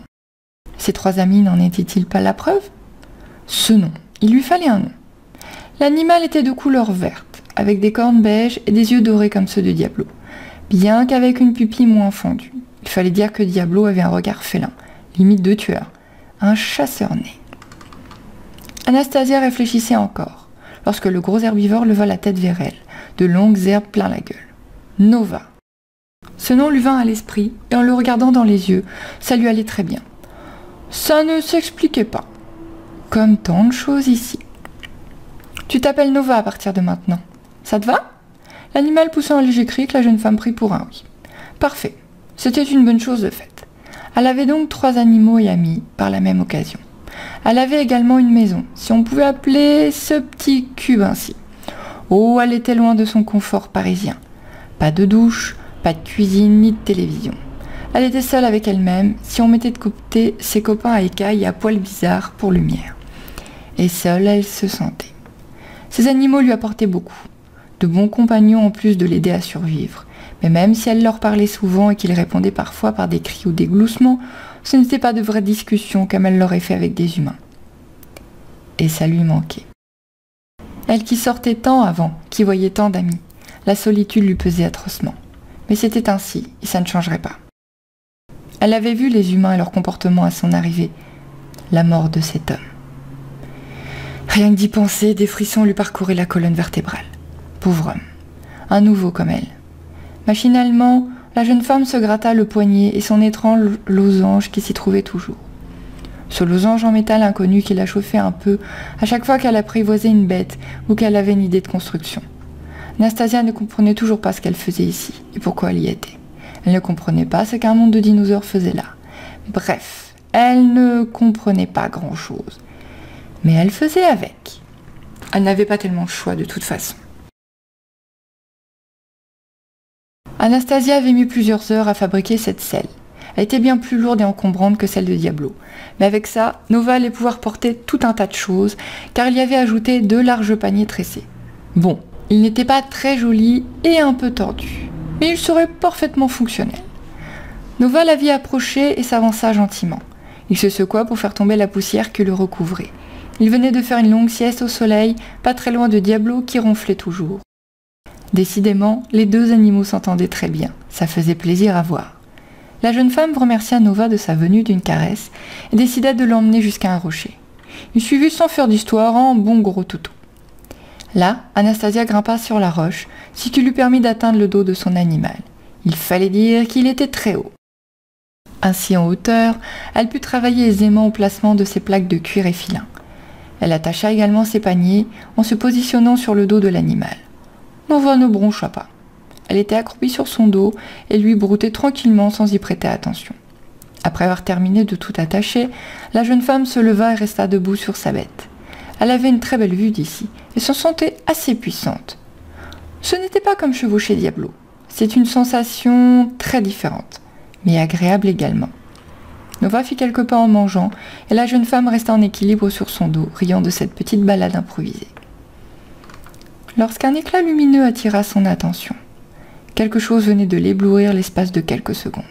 Ses trois amis n'en étaient-ils pas la preuve? Ce nom, il lui fallait un nom. L'animal était de couleur verte, avec des cornes beiges et des yeux dorés comme ceux de Diablo, bien qu'avec une pupille moins fendue. Il fallait dire que Diablo avait un regard félin, limite de tueur, un chasseur né. Anastasia réfléchissait encore, lorsque le gros herbivore leva la tête vers elle, de longues herbes plein la gueule. Nova. Ce nom lui vint à l'esprit, et en le regardant dans les yeux, ça lui allait très bien. Ça ne s'expliquait pas, comme tant de choses ici. Tu t'appelles Nova à partir de maintenant. Ça te va ?» L'animal poussa un léger cri que la jeune femme prit pour un oui. Parfait. C'était une bonne chose de faite. Elle avait donc 3 animaux et amis par la même occasion. Elle avait également une maison, si on pouvait appeler ce petit cube ainsi. Oh, elle était loin de son confort parisien. Pas de douche, pas de cuisine, ni de télévision. Elle était seule avec elle-même, si on mettait de côté ses copains à écailles et à poils bizarres pour lumière. Et seule, elle se sentait. Ces animaux lui apportaient beaucoup. De bons compagnons en plus de l'aider à survivre. Mais même si elle leur parlait souvent et qu'ils répondaient parfois par des cris ou des gloussements, ce n'était pas de vraies discussions comme elle l'aurait fait avec des humains. Et ça lui manquait. Elle qui sortait tant avant, qui voyait tant d'amis, la solitude lui pesait atrocement. Mais c'était ainsi, et ça ne changerait pas. Elle avait vu les humains et leur comportement à son arrivée, la mort de cet homme. Rien que d'y penser, des frissons lui parcouraient la colonne vertébrale. Pauvre homme, un nouveau comme elle. Machinalement, la jeune femme se gratta le poignet et son étrange losange qui s'y trouvait toujours. Ce losange en métal inconnu qui la chauffait un peu à chaque fois qu'elle apprivoisait une bête ou qu'elle avait une idée de construction. Anastasia ne comprenait toujours pas ce qu'elle faisait ici et pourquoi elle y était. Elle ne comprenait pas ce qu'un monde de dinosaures faisait là. Bref, elle ne comprenait pas grand-chose. Mais elle faisait avec. Elle n'avait pas tellement le choix de toute façon. Anastasia avait mis plusieurs heures à fabriquer cette selle. Elle était bien plus lourde et encombrante que celle de Diablo. Mais avec ça, Nova allait pouvoir porter tout un tas de choses, car il y avait ajouté 2 larges paniers tressés. Bon, il n'était pas très joli et un peu tordu, mais il serait parfaitement fonctionnel. Nova la vit approcher et s'avança gentiment. Il se secoua pour faire tomber la poussière qui le recouvrait. Il venait de faire une longue sieste au soleil, pas très loin de Diablo qui ronflait toujours. Décidément, les 2 animaux s'entendaient très bien. Ça faisait plaisir à voir. La jeune femme remercia Nova de sa venue d'une caresse et décida de l'emmener jusqu'à un rocher. Il suivit sans faire d'histoire en bon gros toutou. Là, Anastasia grimpa sur la roche, ce qui lui permit d'atteindre le dos de son animal. Il fallait dire qu'il était très haut. Ainsi en hauteur, elle put travailler aisément au placement de ses plaques de cuir et filin. Elle attacha également ses paniers en se positionnant sur le dos de l'animal. Nova ne broncha pas. Elle était accroupie sur son dos et lui broutait tranquillement sans y prêter attention. Après avoir terminé de tout attacher, la jeune femme se leva et resta debout sur sa bête. Elle avait une très belle vue d'ici et se sentait assez puissante. Ce n'était pas comme chevaucher Diablo. C'est une sensation très différente, mais agréable également. Nova fit quelques pas en mangeant et la jeune femme resta en équilibre sur son dos, riant de cette petite balade improvisée. Lorsqu'un éclat lumineux attira son attention, quelque chose venait de l'éblouir l'espace de quelques secondes.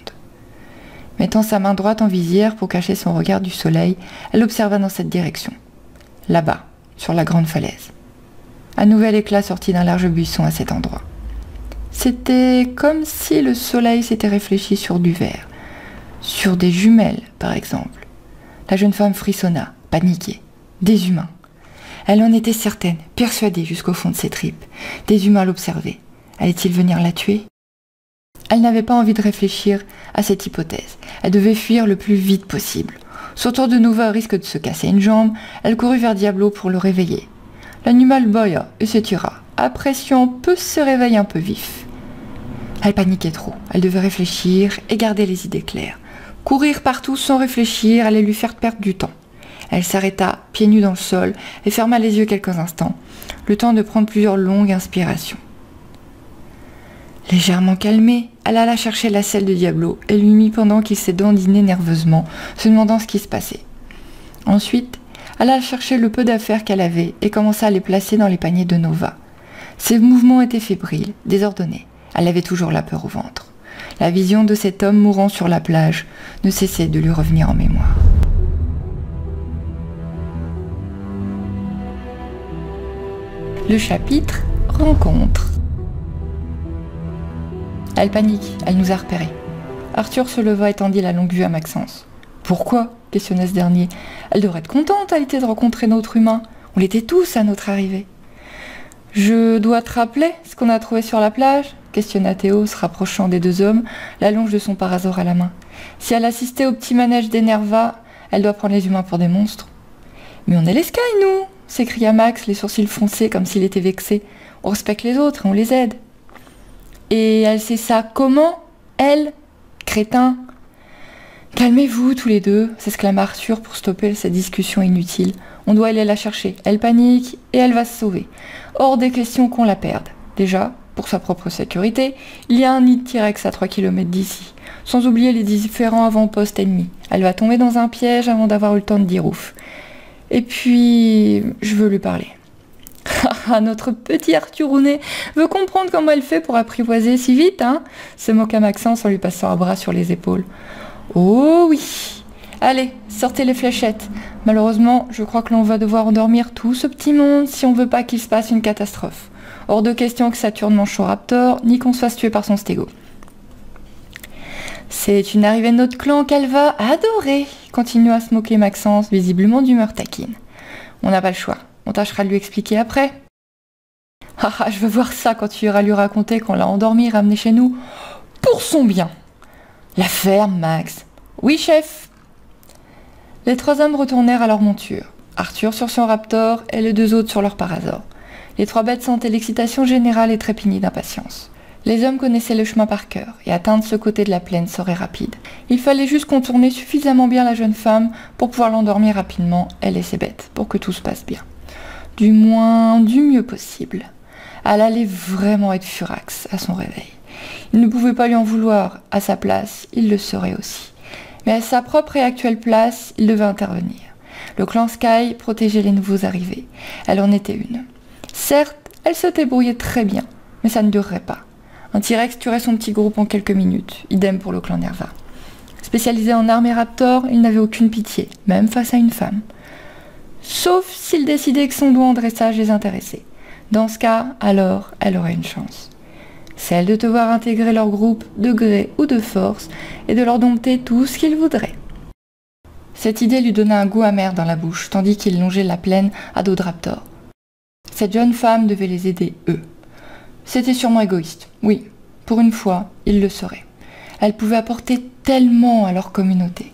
Mettant sa main droite en visière pour cacher son regard du soleil, elle observa dans cette direction. Là-bas, sur la grande falaise. Un nouvel éclat sortit d'un large buisson à cet endroit. C'était comme si le soleil s'était réfléchi sur du verre. Sur des jumelles, par exemple. La jeune femme frissonna, paniquée. Des humains. Elle en était certaine, persuadée jusqu'au fond de ses tripes. Des humains l'observaient. Allait-il venir la tuer ? Elle n'avait pas envie de réfléchir à cette hypothèse. Elle devait fuir le plus vite possible. Sautant de nouveau au risque de se casser une jambe, elle courut vers Diablo pour le réveiller. L'animal bâilla et s'étira, appréciant peu ce réveil un peu vif. Elle paniquait trop. Elle devait réfléchir et garder les idées claires. Courir partout sans réfléchir allait lui faire perdre du temps. Elle s'arrêta, pieds nus dans le sol, et ferma les yeux quelques instants, le temps de prendre plusieurs longues inspirations. Légèrement calmée, elle alla chercher la selle de Diablo et lui mit pendant qu'il se dandinait nerveusement, se demandant ce qui se passait. Ensuite, elle alla chercher le peu d'affaires qu'elle avait et commença à les placer dans les paniers de Nova. Ses mouvements étaient fébriles, désordonnés. Elle avait toujours la peur au ventre. La vision de cet homme mourant sur la plage ne cessait de lui revenir en mémoire. Le chapitre « Rencontre ». Elle panique, elle nous a repérés. Arthur se leva et tendit la longue vue à Maxence. « Pourquoi ?» questionna ce dernier. « Elle devrait être contente à l'idée de rencontrer notre humain. On l'était tous à notre arrivée. »« Je dois te rappeler ce qu'on a trouvé sur la plage ?» questionna Théo, se rapprochant des 2 hommes, la longe de son parasol à la main. « Si elle assistait au petit manège d'Enerva, elle doit prendre les humains pour des monstres. »« Mais on est les Sky, nous !» s'écria Max, les sourcils foncés comme s'il était vexé. On respecte les autres et on les aide. Et elle sait ça comment, elle? Crétin. Calmez-vous tous les deux, s'exclama Arthur pour stopper cette discussion inutile. On doit aller la chercher. Elle panique et elle va se sauver. Hors des questions qu'on la perde. Déjà, pour sa propre sécurité, il y a un nid de T-Rex à 3 km d'ici. Sans oublier les différents avant-postes ennemis. Elle va tomber dans un piège avant d'avoir eu le temps de dire ouf. Et puis, je veux lui parler. Notre petit Arthurounet veut comprendre comment elle fait pour apprivoiser si vite, hein, se moqua Maxence en lui passant un bras sur les épaules. Oh oui. Allez, sortez les fléchettes. Malheureusement, je crois que l'on va devoir endormir tout ce petit monde si on veut pas qu'il se passe une catastrophe. Hors de question que Saturne mange son raptor, ni qu'on se fasse tuer par son stégo. C'est une arrivée de notre clan qu'elle va adorer, continua à se moquer Maxence, visiblement d'humeur taquine. On n'a pas le choix, on tâchera de lui expliquer après. Je veux voir ça quand tu iras lui raconter qu'on l'a endormi et ramené chez nous. Pour son bien. La ferme, Max. Oui, chef. Les 3 hommes retournèrent à leur monture. Arthur sur son raptor et les 2 autres sur leur parasaure. Les 3 bêtes sentaient l'excitation générale et trépignaient d'impatience. Les hommes connaissaient le chemin par cœur, et atteindre ce côté de la plaine serait rapide. Il fallait juste contourner suffisamment bien la jeune femme pour pouvoir l'endormir rapidement, elle et ses bêtes, pour que tout se passe bien. Du moins, du mieux possible. Elle allait vraiment être furax à son réveil. Il ne pouvait pas lui en vouloir, à sa place, il le serait aussi. Mais à sa propre et actuelle place, il devait intervenir. Le clan Sky protégeait les nouveaux arrivés. Elle en était une. Certes, elle se débrouillait très bien, mais ça ne durerait pas. Un T-Rex tuerait son petit groupe en quelques minutes, idem pour le clan Nerva. Spécialisé en armes et raptors, il n'avait aucune pitié, même face à une femme. Sauf s'il décidait que son doigt en dressage les intéressait. Dans ce cas, alors, elle aurait une chance. Celle de devoir intégrer leur groupe de gré ou de force et de leur dompter tout ce qu'ils voudraient. Cette idée lui donna un goût amer dans la bouche, tandis qu'il longeait la plaine à dos de raptor. Cette jeune femme devait les aider, eux. C'était sûrement égoïste, oui, pour une fois, il le serait. Elle pouvait apporter tellement à leur communauté.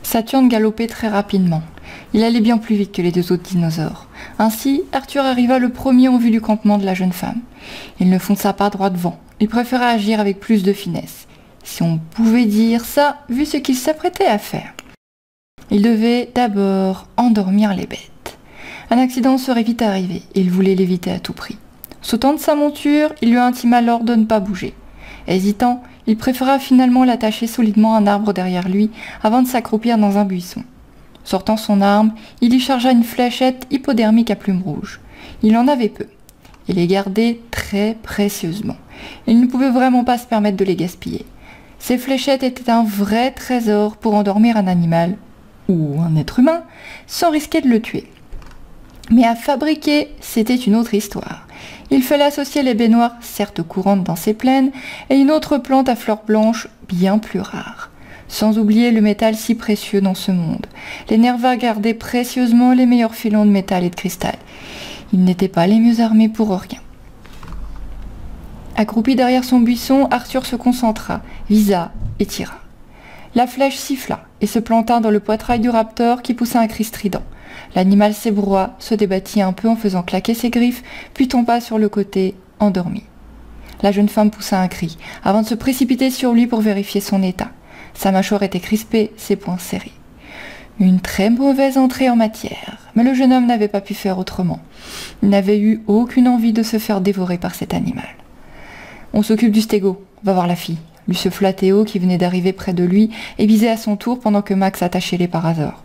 Saturne galopait très rapidement. Il allait bien plus vite que les 2 autres dinosaures. Ainsi, Arthur arriva le premier en vue du campement de la jeune femme. Il ne fonça pas droit devant. Il préféra agir avec plus de finesse. Si on pouvait dire ça, vu ce qu'il s'apprêtait à faire. Il devait d'abord endormir les bêtes. Un accident serait vite arrivé, et il voulait l'éviter à tout prix. Sautant de sa monture, il lui intima l'ordre de ne pas bouger. Hésitant, il préféra finalement l'attacher solidement à un arbre derrière lui avant de s'accroupir dans un buisson. Sortant son arme, il y chargea une fléchette hypodermique à plumes rouges. Il en avait peu. Il les gardait très précieusement. Il ne pouvait vraiment pas se permettre de les gaspiller. Ces fléchettes étaient un vrai trésor pour endormir un animal, ou un être humain, sans risquer de le tuer. Mais à fabriquer, c'était une autre histoire. Il fallait associer les baignoires, certes courantes dans ces plaines, et une autre plante à fleurs blanches, bien plus rare. Sans oublier le métal si précieux dans ce monde. Les Nerva gardaient précieusement les meilleurs filons de métal et de cristal. Ils n'étaient pas les mieux armés pour rien. Accroupi derrière son buisson, Arthur se concentra, visa et tira. La flèche siffla et se planta dans le poitrail du raptor qui poussa un cri strident. L'animal s'ébroua, se débattit un peu en faisant claquer ses griffes, puis tomba sur le côté, endormi. La jeune femme poussa un cri, avant de se précipiter sur lui pour vérifier son état. Sa mâchoire était crispée, ses poings serrés. Une très mauvaise entrée en matière, mais le jeune homme n'avait pas pu faire autrement. Il n'avait eu aucune envie de se faire dévorer par cet animal. « On s'occupe du stégo, va voir la fille », lui souffla Théo qui venait d'arriver près de lui et bisait à son tour pendant que Max attachait les parasaures.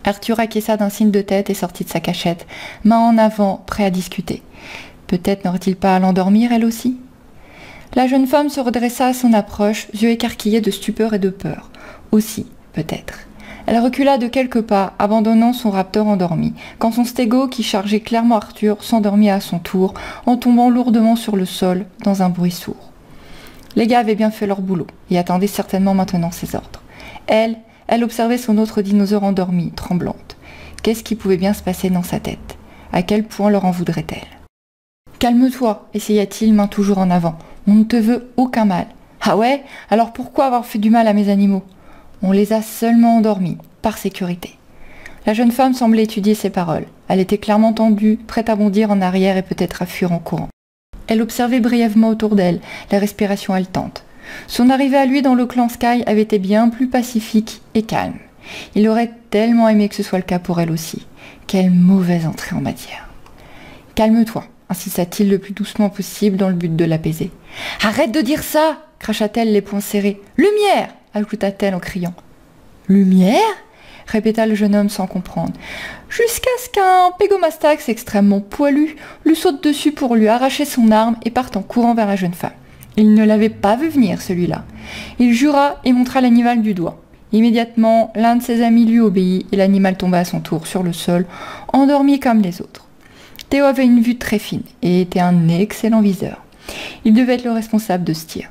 Arthur acquiesça d'un signe de tête et sortit de sa cachette, main en avant, prêt à discuter. Peut-être n'aurait-il pas à l'endormir, elle aussi ? La jeune femme se redressa à son approche, yeux écarquillés de stupeur et de peur. Aussi, peut-être. Elle recula de quelques pas, abandonnant son raptor endormi, quand son stégo, qui chargeait clairement Arthur, s'endormit à son tour, en tombant lourdement sur le sol, dans un bruit sourd. Les gars avaient bien fait leur boulot, et attendaient certainement maintenant ses ordres. Elle observait son autre dinosaure endormi, tremblante. Qu'est-ce qui pouvait bien se passer dans sa tête ? À quel point leur en voudrait-elle ? « Calme-toi, essaya-t-il, main toujours en avant. On ne te veut aucun mal. Ah ouais ? Alors pourquoi avoir fait du mal à mes animaux ? On les a seulement endormis, par sécurité. » La jeune femme semblait étudier ses paroles. Elle était clairement tendue, prête à bondir en arrière et peut-être à fuir en courant. Elle observait brièvement autour d'elle, la respiration haletante. Son arrivée à lui dans le clan Sky avait été bien plus pacifique et calme. Il aurait tellement aimé que ce soit le cas pour elle aussi. Quelle mauvaise entrée en matière. « Calme-toi », insista-t-il le plus doucement possible dans le but de l'apaiser. « Arrête de dire ça !» cracha-t-elle les poings serrés. « Lumière !» ajouta-t-elle en criant. « Lumière ?» répéta le jeune homme sans comprendre, jusqu'à ce qu'un pégomastax extrêmement poilu lui saute dessus pour lui arracher son arme et parte en courant vers la jeune femme. Il ne l'avait pas vu venir, celui-là. Il jura et montra l'animal du doigt. Immédiatement, l'un de ses amis lui obéit et l'animal tomba à son tour sur le sol, endormi comme les autres. Théo avait une vue très fine et était un excellent viseur. Il devait être le responsable de ce tir.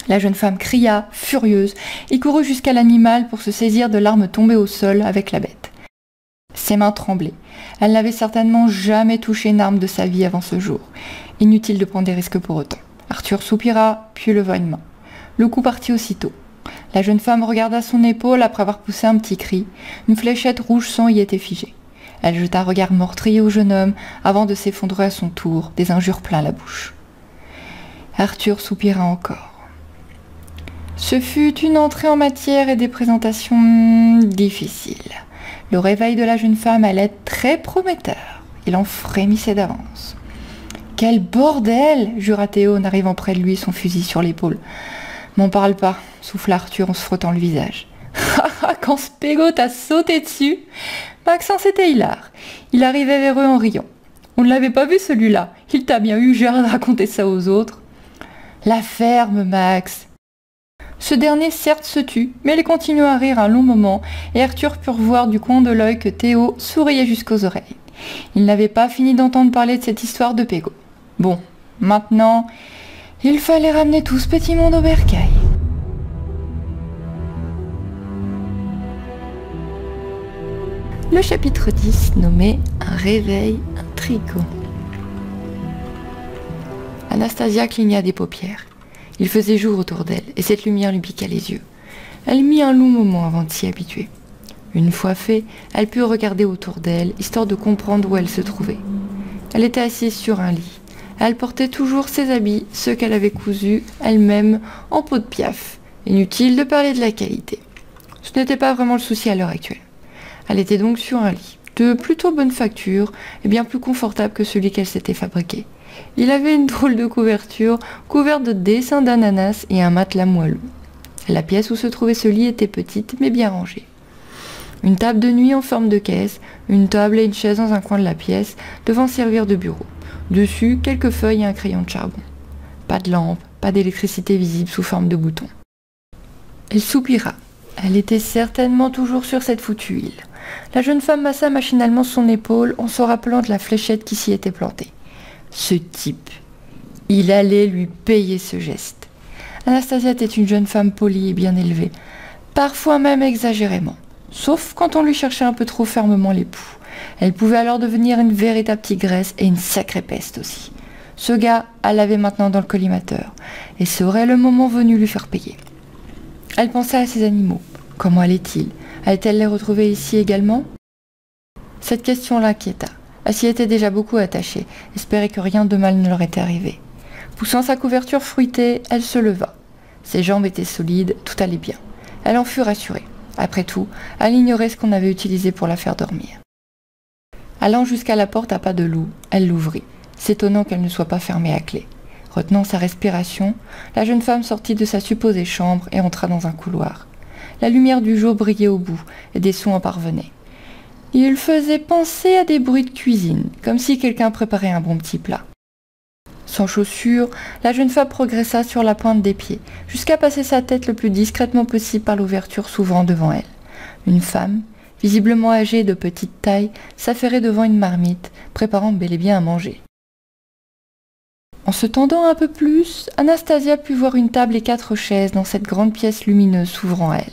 La jeune femme cria, furieuse, et courut jusqu'à l'animal pour se saisir de l'arme tombée au sol avec la bête. Ses mains tremblaient. Elle n'avait certainement jamais touché une arme de sa vie avant ce jour. Inutile de prendre des risques pour autant. Arthur soupira, puis leva une main. Le coup partit aussitôt. La jeune femme regarda son épaule après avoir poussé un petit cri. Une fléchette rouge sang y était figée. Elle jeta un regard meurtrier au jeune homme avant de s'effondrer à son tour, des injures plein la bouche. Arthur soupira encore. Ce fut une entrée en matière et des présentations difficiles. Le réveil de la jeune femme allait être très prometteur. Il en frémissait d'avance. « Quel bordel !» jura Théo en arrivant près de lui, son fusil sur l'épaule. « M'en parle pas !» souffla Arthur en se frottant le visage. « Quand ce pégo t'a sauté dessus !» Maxence était hilar. Il arrivait vers eux en riant. « On ne l'avait pas vu celui-là. Il t'a bien eu, j'ai hâte de raconter ça aux autres. »« La ferme, Max !» Ce dernier certes se tut, mais il continua à rire un long moment, et Arthur put voir du coin de l'œil que Théo souriait jusqu'aux oreilles. Il n'avait pas fini d'entendre parler de cette histoire de pégo. Bon, maintenant, il fallait ramener tout ce petit monde au bercail. Le chapitre 10, nommé « Un réveil intrigant ». Anastasia cligna des paupières. Il faisait jour autour d'elle, et cette lumière lui piqua les yeux. Elle mit un long moment avant de s'y habituer. Une fois fait, elle put regarder autour d'elle, histoire de comprendre où elle se trouvait. Elle était assise sur un lit. Elle portait toujours ses habits, ceux qu'elle avait cousus elle-même en peau de piaf. Inutile de parler de la qualité. Ce n'était pas vraiment le souci à l'heure actuelle. Elle était donc sur un lit, de plutôt bonne facture, et bien plus confortable que celui qu'elle s'était fabriqué. Il avait une drôle de couverture, couverte de dessins d'ananas et un matelas moelleux. La pièce où se trouvait ce lit était petite, mais bien rangée. Une table de nuit en forme de caisse, une table et une chaise dans un coin de la pièce, devant servir de bureau. Dessus, quelques feuilles et un crayon de charbon. Pas de lampe, pas d'électricité visible sous forme de bouton. Elle soupira. Elle était certainement toujours sur cette foutue île. La jeune femme massa machinalement son épaule en se rappelant de la fléchette qui s'y était plantée. Ce type, il allait lui payer ce geste. Anastasia était une jeune femme polie et bien élevée, parfois même exagérément, sauf quand on lui cherchait un peu trop fermement les poux. Elle pouvait alors devenir une véritable tigresse et une sacrée peste aussi. Ce gars, elle l'avait maintenant dans le collimateur, et serait le moment venu lui faire payer. Elle pensait à ses animaux. Comment allait-il ? Allait-elle les retrouver ici également ? Cette question l'inquiéta. Elle s'y était déjà beaucoup attachée, espérait que rien de mal ne leur était arrivé. Poussant sa couverture fruitée, elle se leva. Ses jambes étaient solides, tout allait bien. Elle en fut rassurée. Après tout, elle ignorait ce qu'on avait utilisé pour la faire dormir. Allant jusqu'à la porte à pas de loup, elle l'ouvrit, s'étonnant qu'elle ne soit pas fermée à clé. Retenant sa respiration, la jeune femme sortit de sa supposée chambre et entra dans un couloir. La lumière du jour brillait au bout, et des sons en parvenaient. Il faisait penser à des bruits de cuisine, comme si quelqu'un préparait un bon petit plat. Sans chaussures, la jeune femme progressa sur la pointe des pieds, jusqu'à passer sa tête le plus discrètement possible par l'ouverture s'ouvrant devant elle. Une femme, visiblement âgée et de petite taille, s'affairait devant une marmite, préparant bel et bien à manger. En se tendant un peu plus, Anastasia put voir une table et 4 chaises dans cette grande pièce lumineuse s'ouvrant à elle.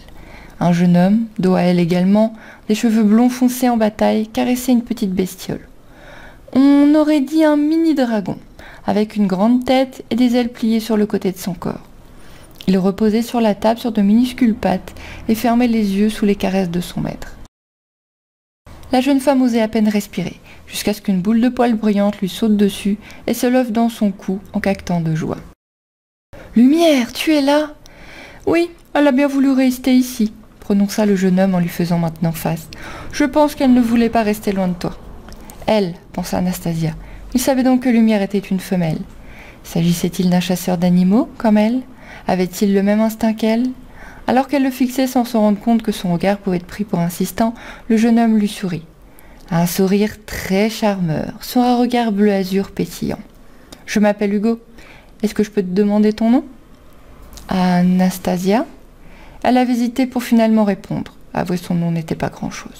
Un jeune homme, dos à elle également, des cheveux blonds foncés en bataille, caressait une petite bestiole. On aurait dit un mini-dragon, avec une grande tête et des ailes pliées sur le côté de son corps. Il reposait sur la table sur de minuscules pattes et fermait les yeux sous les caresses de son maître. La jeune femme osait à peine respirer, jusqu'à ce qu'une boule de poils brillante lui saute dessus et se lève dans son cou en caquetant de joie. « Lumière, tu es là ?»« Oui, elle a bien voulu rester ici, » prononça le jeune homme en lui faisant maintenant face. « Je pense qu'elle ne voulait pas rester loin de toi. »« Elle, » pensa Anastasia. Il savait donc que Lumière était une femelle. S'agissait-il d'un chasseur d'animaux, comme elle? Avait-il le même instinct qu'elle? Alors qu'elle le fixait sans se rendre compte que son regard pouvait être pris pour insistant, le jeune homme lui sourit. Un sourire très charmeur, sur un regard bleu azur pétillant. « Je m'appelle Hugo. Est-ce que je peux te demander ton nom ?»« Anastasia ?» Elle avait hésité pour finalement répondre. Avouer son nom n'était pas grand-chose.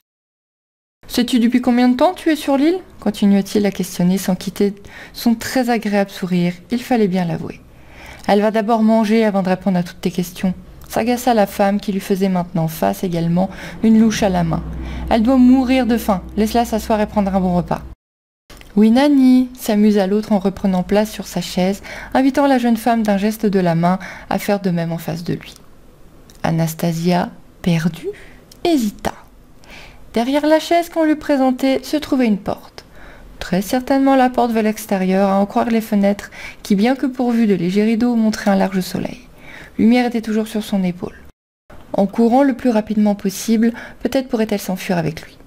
« Sais-tu depuis combien de temps tu es sur l'île ?» continua-t-il à questionner sans quitter son très agréable sourire. Il fallait bien l'avouer. « Elle va d'abord manger avant de répondre à toutes tes questions. » S'agaça la femme qui lui faisait maintenant face également, une louche à la main. « Elle doit mourir de faim. Laisse-la s'asseoir et prendre un bon repas. »« Oui, Nani » s'amusa l'autre en reprenant place sur sa chaise, invitant la jeune femme d'un geste de la main à faire de même en face de lui. Anastasia, perdue, hésita. Derrière la chaise qu'on lui présentait se trouvait une porte. Très certainement la porte vers l'extérieur, à en croire les fenêtres qui, bien que pourvues de légers rideaux, montraient un large soleil. Lumière était toujours sur son épaule. En courant le plus rapidement possible, peut-être pourrait-elle s'enfuir avec lui.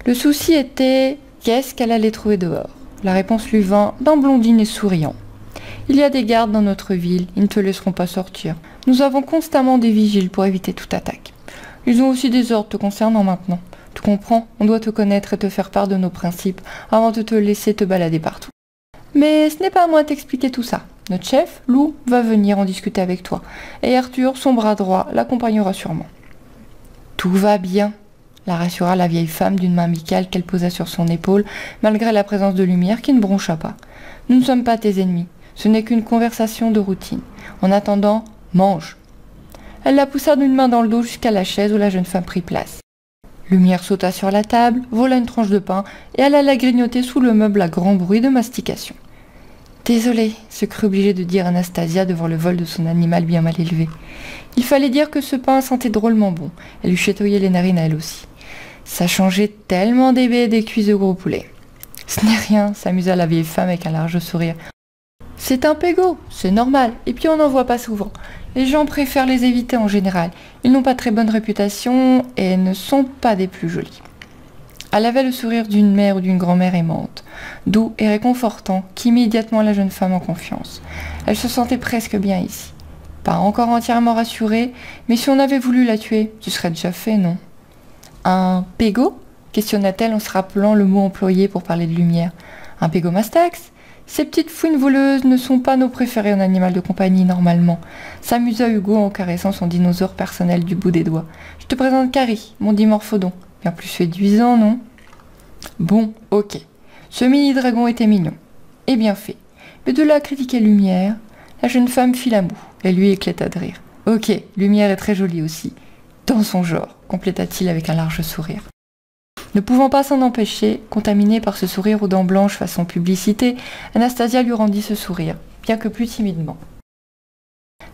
Le souci était, qu'est-ce qu'elle allait trouver dehors? La réponse lui vint d'un blondine et souriant. « Il y a des gardes dans notre ville, ils ne te laisseront pas sortir. Nous avons constamment des vigiles pour éviter toute attaque. Ils ont aussi des ordres te concernant maintenant. Tu comprends, on doit te connaître et te faire part de nos principes avant de te laisser te balader partout. Mais ce n'est pas à moi de t'expliquer tout ça. Notre chef, Lou, va venir en discuter avec toi. Et Arthur, son bras droit, l'accompagnera sûrement. »« Tout va bien, » la rassura la vieille femme d'une main amicale qu'elle posa sur son épaule, malgré la présence de Lumière qui ne broncha pas. « Nous ne sommes pas tes ennemis. Ce n'est qu'une conversation de routine. En attendant, mange. » Elle la poussa d'une main dans le dos jusqu'à la chaise où la jeune femme prit place. Lumière sauta sur la table, vola une tranche de pain et alla la grignoter sous le meuble à grand bruit de mastication. « Désolée » se crut obligée de dire Anastasia devant le vol de son animal bien mal élevé. Il fallait dire que ce pain sentait drôlement bon. Elle lui chatouillait les narines à elle aussi. Ça changeait tellement des baies et des cuisses de gros poulet. « Ce n'est rien » s'amusa la vieille femme avec un large sourire. « C'est un pégo, c'est normal, et puis on n'en voit pas souvent. Les gens préfèrent les éviter en général. Ils n'ont pas très bonne réputation et ne sont pas des plus jolis. » Elle avait le sourire d'une mère ou d'une grand-mère aimante, doux et réconfortant, qui mit immédiatement la jeune femme en confiance. Elle se sentait presque bien ici. Pas encore entièrement rassurée, mais si on avait voulu la tuer, ce serait déjà fait, non? « Un pégo ?» questionna-t-elle en se rappelant le mot employé pour parler de lumière. « Un pégomastax ? Ces petites fouines voleuses ne sont pas nos préférés en animal de compagnie normalement. » S'amusa Hugo en caressant son dinosaure personnel du bout des doigts. « Je te présente Carrie, mon dimorphodon. Bien plus séduisant, non? » Bon, ok. Ce mini-dragon était mignon. Et bien fait. Mais de là à critiquer Lumière, la jeune femme fit la moue, et lui éclata de rire. « Ok, Lumière est très jolie aussi. Dans son genre, » compléta-t-il avec un large sourire. Ne pouvant pas s'en empêcher, contaminée par ce sourire aux dents blanches façon publicité, Anastasia lui rendit ce sourire, bien que plus timidement.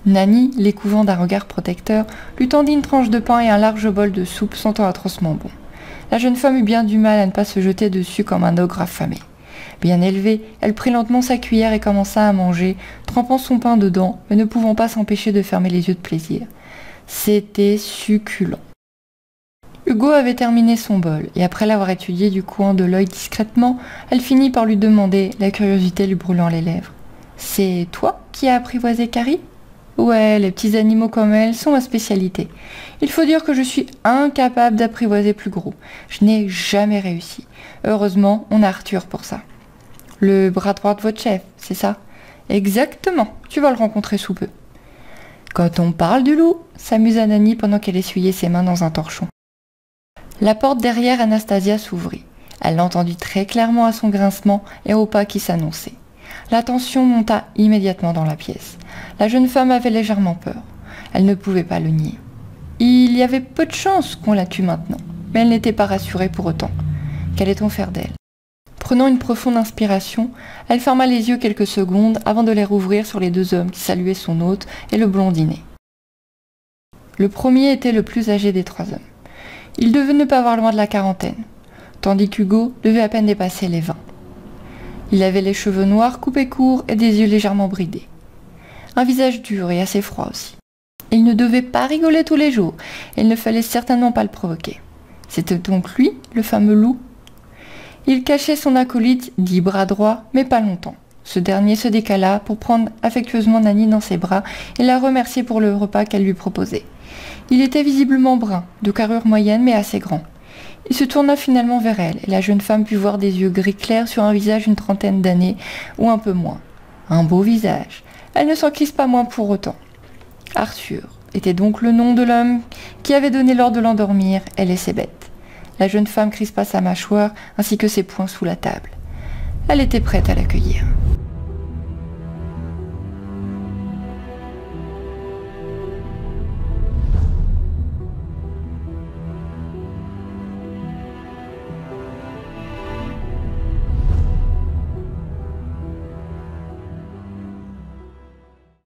Nani, l'écouvant d'un regard protecteur, lui tendit une tranche de pain et un large bol de soupe sentant atrocement bon. La jeune femme eut bien du mal à ne pas se jeter dessus comme un ogre affamé. Bien élevée, elle prit lentement sa cuillère et commença à manger, trempant son pain dedans, mais ne pouvant pas s'empêcher de fermer les yeux de plaisir. C'était succulent. Hugo avait terminé son bol, et après l'avoir étudié du coin de l'œil discrètement, elle finit par lui demander, la curiosité lui brûlant les lèvres. « C'est toi qui as apprivoisé Carrie ?»« Ouais, les petits animaux comme elle sont ma spécialité. Il faut dire que je suis incapable d'apprivoiser plus gros. Je n'ai jamais réussi. Heureusement, on a Arthur pour ça. »« Le bras droit de votre chef, c'est ça ?»« Exactement, tu vas le rencontrer sous peu. » Quand on parle du loup, s'amusa Nani pendant qu'elle essuyait ses mains dans un torchon. La porte derrière Anastasia s'ouvrit. Elle l'entendit très clairement à son grincement et au pas qui s'annonçait. La tension monta immédiatement dans la pièce. La jeune femme avait légèrement peur. Elle ne pouvait pas le nier. Il y avait peu de chances qu'on la tue maintenant, mais elle n'était pas rassurée pour autant. Qu'allait-on faire d'elle? Prenant une profonde inspiration, elle ferma les yeux quelques secondes avant de les rouvrir sur les deux hommes qui saluaient son hôte et le blondinet. Le premier était le plus âgé des trois hommes. Il devait ne pas avoir loin de la quarantaine. tandis qu'Hugo devait à peine dépasser les 20. Il avait les cheveux noirs coupés courts et des yeux légèrement bridés. Un visage dur et assez froid aussi. Il ne devait pas rigoler tous les jours, et il ne fallait certainement pas le provoquer. C'était donc lui, le fameux loup. Il cachait son acolyte, dit bras droit, mais pas longtemps. Ce dernier se décala pour prendre affectueusement Nanny dans ses bras et la remercier pour le repas qu'elle lui proposait. Il était visiblement brun, de carrure moyenne mais assez grand. Il se tourna finalement vers elle, et la jeune femme put voir des yeux gris clairs sur un visage d'une trentaine d'années, ou un peu moins. Un beau visage. Elle ne s'en crispa pas moins pour autant. Arthur était donc le nom de l'homme qui avait donné l'ordre de l'endormir, elle et ses bêtes. La jeune femme crispa sa mâchoire ainsi que ses poings sous la table. Elle était prête à l'accueillir.